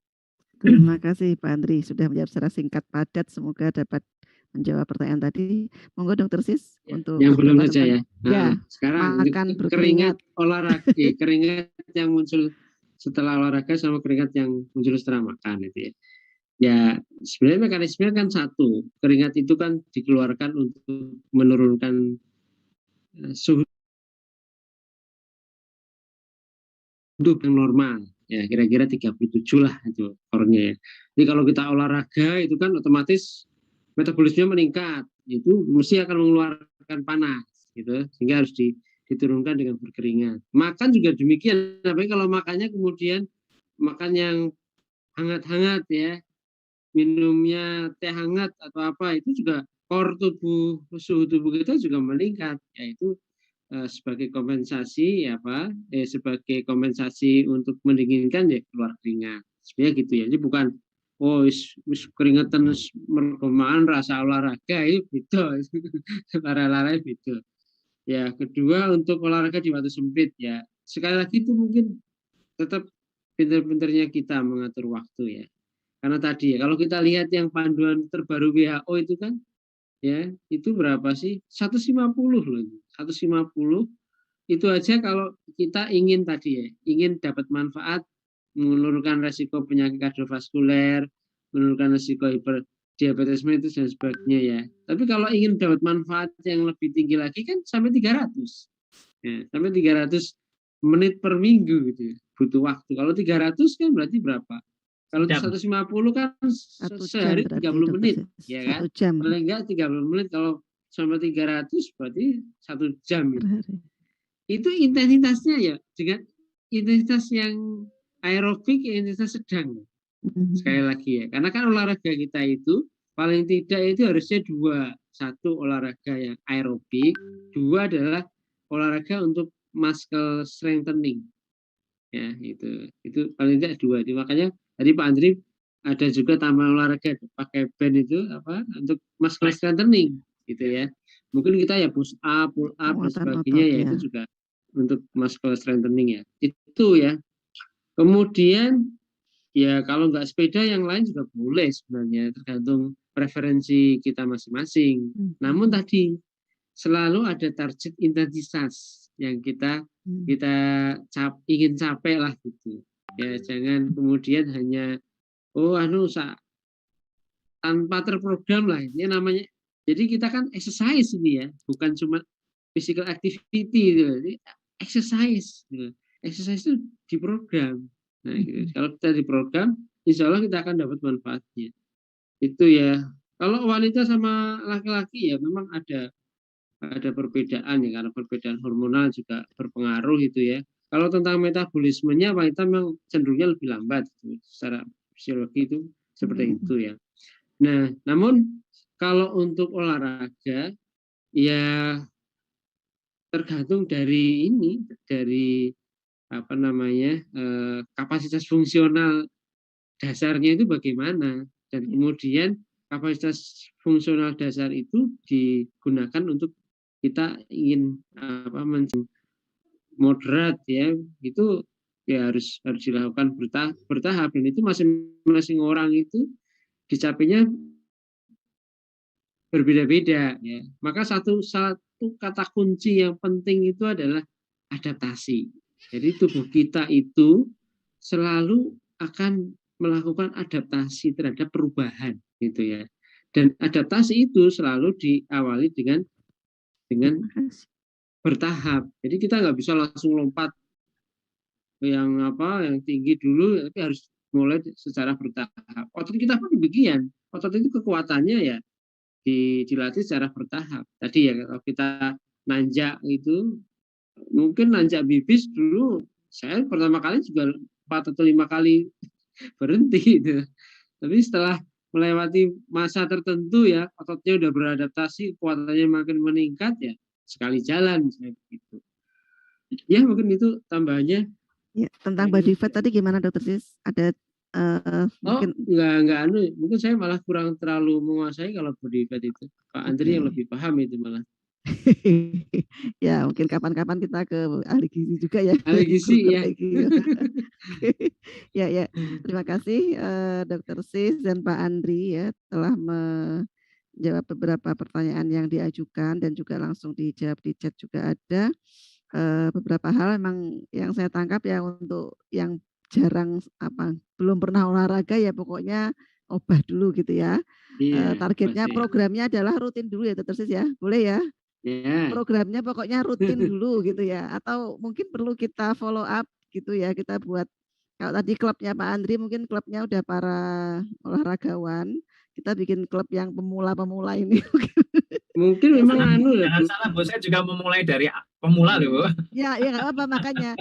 Terima kasih Pak Andri, sudah menjawab secara singkat padat, semoga dapat menjawab pertanyaan tadi. Monggo Dr. Sis untuk yang belum saja ya. Ya, sekarang makan keringat olahraga, keringat yang muncul setelah olahraga sama keringat yang muncul setelah makan itu ya. Ya, sebenarnya mekanismenya kan satu, keringat itu kan dikeluarkan untuk menurunkan suhu tubuh yang normal, ya kira-kira 37 lah itu skornya ya. Jadi kalau kita olahraga itu kan otomatis metabolisme meningkat, itu mesti akan mengeluarkan panas, gitu, sehingga harus diturunkan dengan berkeringat. Makan juga demikian, tapi kalau makannya kemudian makan yang hangat-hangat ya, minumnya teh hangat atau apa, itu juga core tubuh, suhu tubuh kita juga meningkat, yaitu sebagai kompensasi sebagai kompensasi untuk mendinginkan ya keluar keringat. Sebenarnya gitu ya. Jadi bukan keringetan mergomaan rasa olahraga itu beda. Lara-lara beda. Ya, kedua untuk olahraga di waktu sempit ya. Sekali lagi itu mungkin tetap pinter-pinternya kita mengatur waktu ya. Karena tadi ya, kalau kita lihat yang panduan terbaru WHO itu kan, ya itu berapa sih? 150 loh. 150 itu aja kalau kita ingin tadi ya, ingin dapat manfaat, menurunkan resiko penyakit kardiovaskuler, menurunkan resiko hiperdiabetes mellitus dan sebagainya ya. Tapi kalau ingin dapat manfaat yang lebih tinggi lagi kan sampai 300. Ya, sampai 300 menit per minggu gitu ya, butuh waktu. Kalau 300 kan berarti berapa? Kalau 150 kan sehari 30 menit, ya kan? Paling enggak 30 menit, kalau sampai 300 berarti 1 jam. Itu intensitasnya ya, dengan intensitas yang aerobik, intensitas sedang. Sekali lagi ya, karena kan olahraga kita itu paling tidak itu harusnya 2. 1 olahraga yang aerobik, 2 adalah olahraga untuk muscle strengthening. Ya, itu paling tidak 2. Jadi makanya tadi Pak Andri ada juga tambahan olahraga pakai band itu untuk muscle strengthening gitu ya. Mungkin kita ya push up, pull up dan sebagainya ya, itu juga untuk muscle strengthening ya. Itu ya. Kemudian ya kalau nggak sepeda yang lain juga boleh sebenarnya, tergantung preferensi kita masing-masing. Namun tadi selalu ada target intensitas yang kita ingin capai lah gitu ya. Jangan kemudian hanya tanpa terprogram lah, ini namanya. Jadi kita kan exercise ini ya, bukan cuma physical activity gitu. Jadi exercise gitu. Exercise itu diprogram. Nah, gitu. Kalau kita diprogram, insya Allah kita akan dapat manfaatnya. Itu ya. Kalau wanita sama laki-laki ya memang ada perbedaan ya, karena perbedaan hormonal juga berpengaruh itu ya. Kalau tentang metabolismenya wanita memang cenderungnya lebih lambat gitu. Secara fisiologi itu seperti itu ya. Nah, namun kalau untuk olahraga ya tergantung dari ini, dari apa namanya kapasitas fungsional dasarnya itu bagaimana, dan kemudian kapasitas fungsional dasar itu digunakan untuk kita ingin apa moderat ya, itu ya harus dilakukan bertahap, dan itu masing-masing orang itu dicapainya berbeda-beda ya. Maka satu kata kunci yang penting itu adalah adaptasi. Jadi tubuh kita itu selalu akan melakukan adaptasi terhadap perubahan gitu ya. Dan adaptasi itu selalu diawali dengan bertahap. Jadi kita nggak bisa langsung lompat yang tinggi dulu, tapi harus mulai secara bertahap. Otot kita pun demikian. Otot itu kekuatannya ya dilatih secara bertahap. Tadi ya kalau kita nanjak itu, mungkin nanjak bibis dulu saya pertama kali juga 4 atau 5 kali berhenti gitu. Tapi setelah melewati masa tertentu ya, ototnya udah beradaptasi, kekuatannya makin meningkat ya, sekali jalan saya begitu. Ya mungkin itu tambahannya. Ya, tentang body fat tadi gimana Dokter Sis? Ada mungkin enggak mungkin saya malah kurang terlalu menguasai kalau body fat itu. Pak Andri yang lebih paham itu malah. Ya mungkin kapan-kapan kita ke ahli gizi juga ya. Ahli gizi ya. Ya. Terima kasih Dokter Sis dan Pak Andri ya telah menjawab beberapa pertanyaan yang diajukan dan juga langsung dijawab di chat juga ada. Beberapa hal memang yang saya tangkap ya, untuk yang jarang belum pernah olahraga ya pokoknya obah dulu gitu ya. Targetnya programnya adalah rutin dulu ya Dokter Sis ya, boleh ya? Programnya pokoknya rutin dulu gitu ya, atau mungkin perlu kita follow up gitu ya, kita buat kalau tadi klubnya Pak Andri mungkin klubnya udah para olahragawan, kita bikin klub yang pemula ini. Mungkin memang jangan salah, Bu, saya juga memulai dari pemula loh, Bu. Ya nggak apa-apa, makanya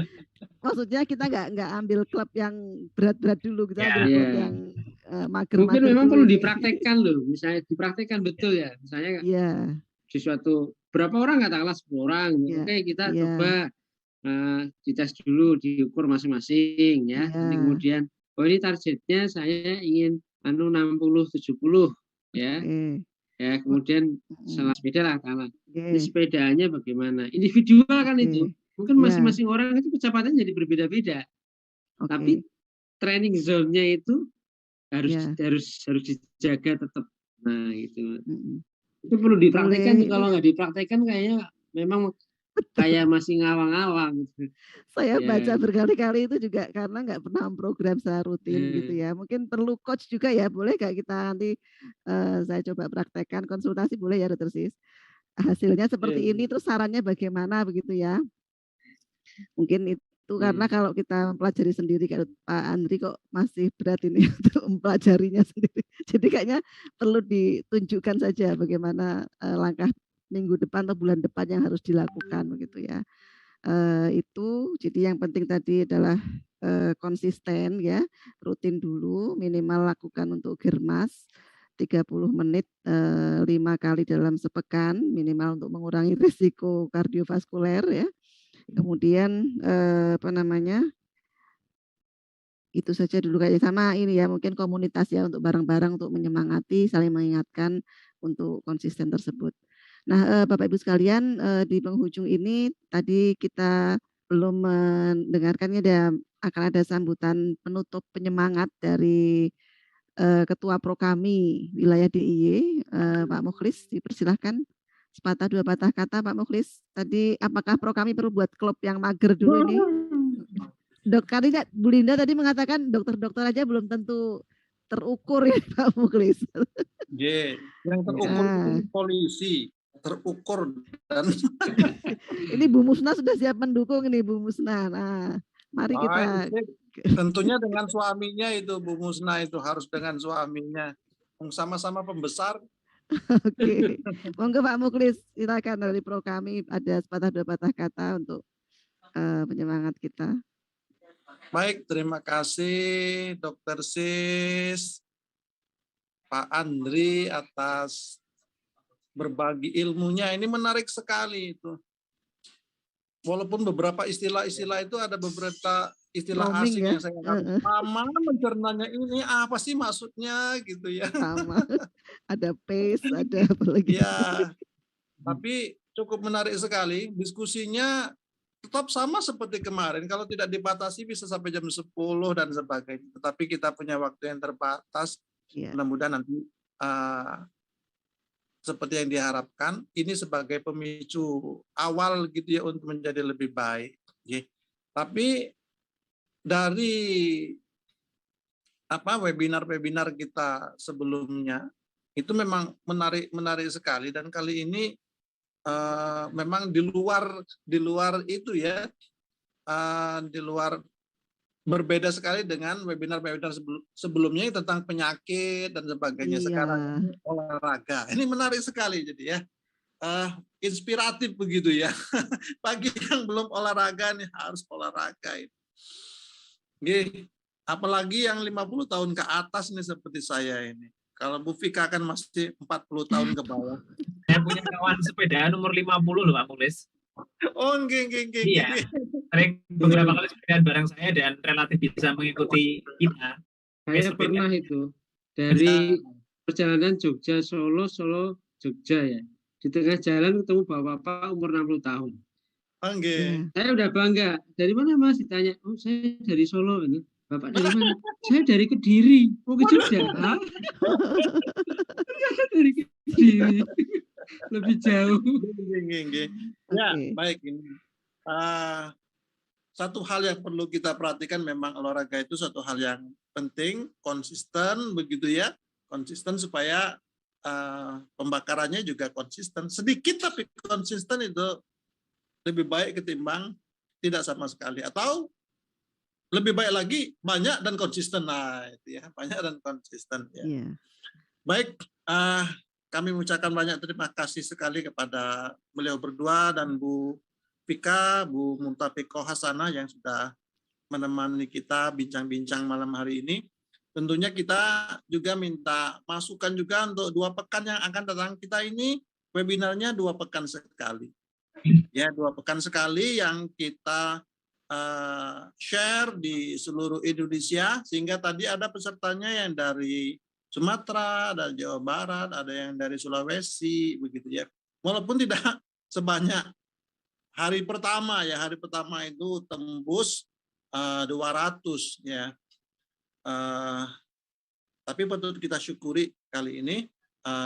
maksudnya kita nggak ambil klub yang berat-berat dulu, kita ambil klub yang mager. Mungkin memang perlu dipraktekkan loh, misalnya dipraktekkan betul ya, misalnya di suatu berapa orang, katakanlah 10 orang, oke kita coba dites dulu, diukur masing-masing ya. Kemudian ini targetnya saya ingin 60-70 ya. Ya, kemudian salah sepeda lah karena ini sepedanya bagaimana, individual kan itu. Mungkin masing-masing orang itu kecepatannya jadi berbeda-beda. Tapi training zone-nya itu harus dijaga tetap. Nah, itu. Itu perlu dipraktekkan. Kalau nggak dipraktekkan kayaknya memang kayak masih ngawang-ngawang. Saya baca berkali-kali itu juga karena nggak pernah program secara rutin gitu ya. Mungkin perlu coach juga ya, boleh nggak kita nanti saya coba praktekkan, konsultasi boleh ya Dokter Sis? Hasilnya seperti ini, terus sarannya bagaimana begitu ya? Mungkin itu karena kalau kita mempelajari sendiri kayak Pak Andri kok masih berat ini untuk mempelajarinya sendiri. Jadi kayaknya perlu ditunjukkan saja bagaimana langkah minggu depan atau bulan depan yang harus dilakukan begitu ya. Itu jadi yang penting tadi adalah konsisten ya, rutin dulu, minimal lakukan untuk germas 30 menit 5 kali dalam sepekan minimal untuk mengurangi risiko kardiovaskuler ya. Kemudian itu saja dulu kayaknya, sama ini ya mungkin komunitas ya untuk bareng-bareng untuk menyemangati, saling mengingatkan untuk konsisten tersebut. Nah, Bapak Ibu sekalian, di penghujung ini tadi kita belum mendengarkannya, akan ada sambutan penutup penyemangat dari Ketua Prokami Wilayah DIY, Pak Mukhlis, dipersilahkan sepatah dua patah kata Pak Mukhlis. Tadi apakah Prokami perlu buat klub yang mager dulu ini? Bu Linda tadi mengatakan dokter-dokter aja belum tentu terukur ya Pak Muklis. Yang terukur itu polisi, terukur dan ini Bu Musna sudah siap mendukung ini Bu Musna. Nah, mari kita tentunya dengan suaminya itu Bu Musna itu harus dengan suaminya, sama-sama pembesar. Oke, monggo Pak Muklis, silakan dari pro kami ada sepatah dua patah kata untuk penyemangat kita. Baik, terima kasih Dr. Sis, Pak Andri atas berbagi ilmunya. Ini menarik sekali itu. Walaupun beberapa istilah-istilah itu ada beberapa istilah asing yang saya nggak lama mencernanya, ini apa sih maksudnya gitu ya. Sama. Ada pace, ada apa lagi. Ya, tapi cukup menarik sekali. Diskusinya tetap sama seperti kemarin. Kalau tidak dibatasi bisa sampai jam 10 dan sebagainya. Tetapi kita punya waktu yang terbatas. Mudah-mudahan nanti seperti yang diharapkan, ini sebagai pemicu awal gitu ya untuk menjadi lebih baik. Tapi dari webinar-webinar kita sebelumnya itu memang menarik sekali, dan kali ini memang di luar itu ya, di luar, berbeda sekali dengan webinar-webinar sebelumnya tentang penyakit dan sebagainya. Sekarang olahraga, ini menarik sekali jadi ya, inspiratif begitu ya. Bagi yang belum olahraga nih harus olahraga ini. Apalagi yang 50 tahun ke atas nih seperti saya ini. Kalau Bu Fika kan masih 40 tahun ke bawah. Saya punya kawan sepeda umur 50 loh Pak Muklis. Oh, iya. Sering beberapa kali sepedaan bareng saya dan relatif bisa mengikuti kita. Saya pernah itu dari perjalanan Jogja Solo, Solo Jogja ya. Di tengah jalan ketemu bapak-bapak umur 60 tahun. Saya udah bangga. Dari mana Mas? Ditanya. Oh, saya dari Solo ini. Bapak dari mana? Saya dari Kediri. Oh, ke Jogja. Dari Kediri. Lebih jauh. Ya, baik ini. Satu hal yang perlu kita perhatikan, memang olahraga itu satu hal yang penting, konsisten begitu ya. Konsisten supaya pembakarannya juga konsisten. Sedikit tapi konsisten itu lebih baik ketimbang tidak sama sekali. Atau lebih baik lagi banyak dan konsisten. Nah, itu ya, banyak dan konsisten ya. Baik, kami mengucapkan banyak terima kasih sekali kepada beliau berdua dan Bu Fika, Bu Muntafikoh Hasanah yang sudah menemani kita bincang-bincang malam hari ini. Tentunya kita juga minta masukan juga untuk 2 pekan yang akan datang. Kita ini webinarnya 2 pekan sekali. Ya, 2 pekan sekali yang kita share di seluruh Indonesia, sehingga tadi ada pesertanya yang dari Sumatera, dari Jawa Barat, ada yang dari Sulawesi, begitu ya. Walaupun tidak sebanyak hari pertama ya, hari pertama itu tembus 200 ya. Tapi patut kita syukuri kali ini,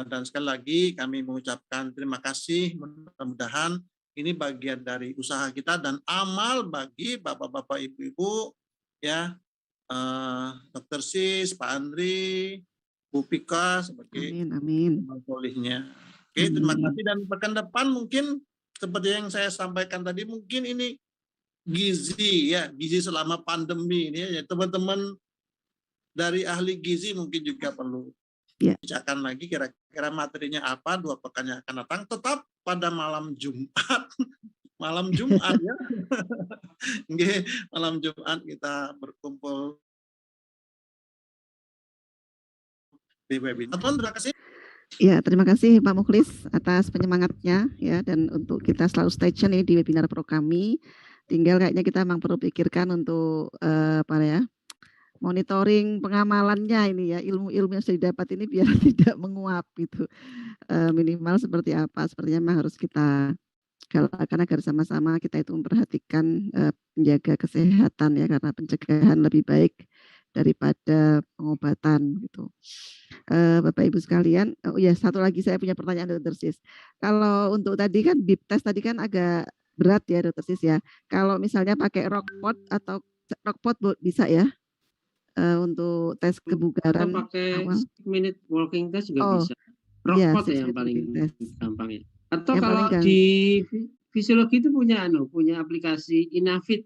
dan sekali lagi kami mengucapkan terima kasih. Mudah-mudahan ini bagian dari usaha kita dan amal bagi bapak-bapak, ibu-ibu ya, Dr. Sis, Pak Andri, Bu Fika sebagai polihnya. Oke, terima kasih. Dan pekan depan mungkin seperti yang saya sampaikan tadi, mungkin ini gizi ya, gizi selama pandemi ini ya, teman-teman dari ahli gizi mungkin juga perlu bicarakan lagi kira-kira materinya apa 2 pekan yang akan datang, tetap pada malam Jumat. Malam Jumat ya. Malam Jumat kita berkumpul di webinar. Terima kasih. Ya, terima kasih Pak Muklis atas penyemangatnya ya, dan untuk kita selalu stay tune ini di webinar pro kami. Tinggal kayaknya kita memang perlu pikirkan untuk monitoring pengamalannya ini ya, ilmu-ilmu yang sudah didapat ini biar tidak menguap gitu. Minimal seperti apa, sepertinya memang harus kita galakan agar sama-sama kita itu memperhatikan menjaga kesehatan ya, karena pencegahan lebih baik daripada pengobatan gitu. Bapak Ibu sekalian, oh ya, satu lagi saya punya pertanyaan Dr. Sis. Kalau untuk tadi kan bip test tadi kan agak berat ya Dr. Sis ya. Kalau misalnya pakai rockpot atau rockpot bisa ya? untuk tes Atau kebugaran pakai awal. 6-minute walking test juga Oh, bisa. iya, Rockport ya 6 yang minute paling walking test. gampang ya. Atau Yang paling kalau di fisiologi itu punya aplikasi Inavit.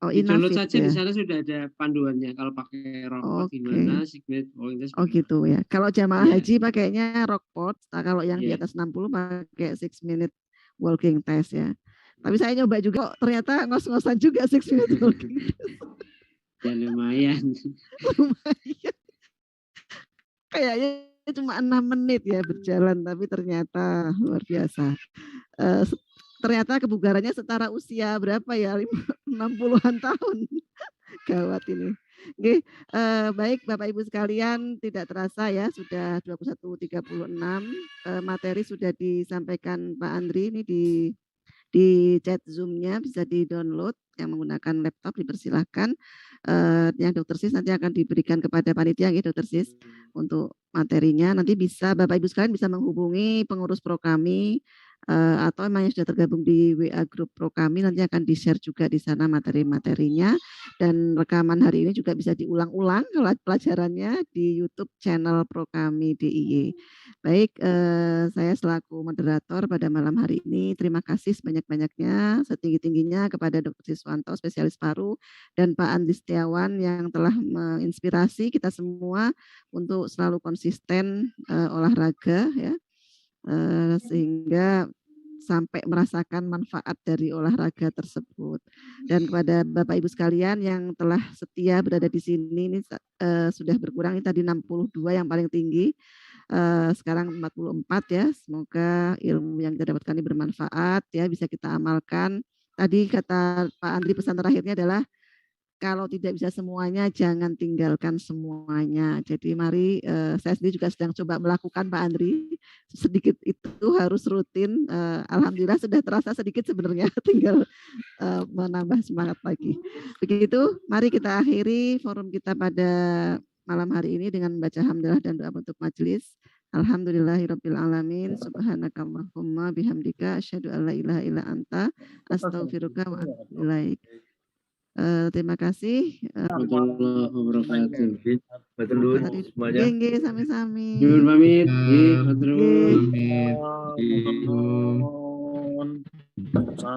Oh, Di-download Inavit saja, di ya. sana sudah ada panduannya. Kalau pakai Rockport Oke. gimana, 6-minute walking test Oh gimana. gitu ya. Kalau jamaah Iya, haji pakainya Rockport, nah kalau yang di iya. atas 60 pakai 6 minute walking test ya. Tapi saya nyoba juga, ternyata ngos-ngosan juga 6 minute walking test. Ya lumayan. Lumayan. Kayaknya cuma 6 menit ya berjalan, tapi ternyata luar biasa. Ternyata kebugarannya setara usia berapa ya? 60-an tahun. Gawat ini. Oke, baik Bapak Ibu sekalian, tidak terasa ya sudah 21.36. Materi sudah disampaikan Pak Andri ini di chat Zoom-nya, bisa di-download yang menggunakan laptop, dipersilahkan. Yang Dr. Sis nanti akan diberikan kepada panitia ya Dr. Sis untuk materinya. Nanti bisa Bapak Ibu sekalian bisa menghubungi pengurus pro kami atau memang yang sudah tergabung di WA grup pro kami, nanti akan di-share juga di sana materi-materinya, dan rekaman hari ini juga bisa diulang-ulang pelajarannya di YouTube channel pro kami DIY. Baik, saya selaku moderator pada malam hari ini terima kasih sebanyak-banyaknya, setinggi-tingginya kepada Dr. Siswanto, spesialis paru, dan Pak Andri Setiawan yang telah menginspirasi kita semua untuk selalu konsisten olahraga ya. Sehingga sampai merasakan manfaat dari olahraga tersebut. Dan kepada Bapak Ibu sekalian yang telah setia berada di sini, ini sudah berkurang, ini tadi 62 yang paling tinggi, sekarang 44 ya. Semoga ilmu yang kita dapatkan ini bermanfaat ya, bisa kita amalkan. Tadi kata Pak Andri, pesan terakhirnya adalah kalau tidak bisa semuanya, jangan tinggalkan semuanya. Jadi mari, saya sendiri juga sedang coba melakukan Pak Andri, sedikit itu harus rutin. Alhamdulillah sudah terasa sedikit sebenarnya, tinggal menambah semangat lagi. Begitu, mari kita akhiri forum kita pada malam hari ini dengan membaca hamdalah dan doa untuk majelis. Alhamdulillahirabbil alamin, subhanakallahumma bihamdika asyhadu an la ilaha illa anta astaghfiruka wa atubu ilaik. Terima kasih. Warahmatullahi wabarakatuh. Betul dulu semuanya. Nggih, sami-sami. Dulur pamit. Nggih, matur nuwun. Pamit. Nuwun.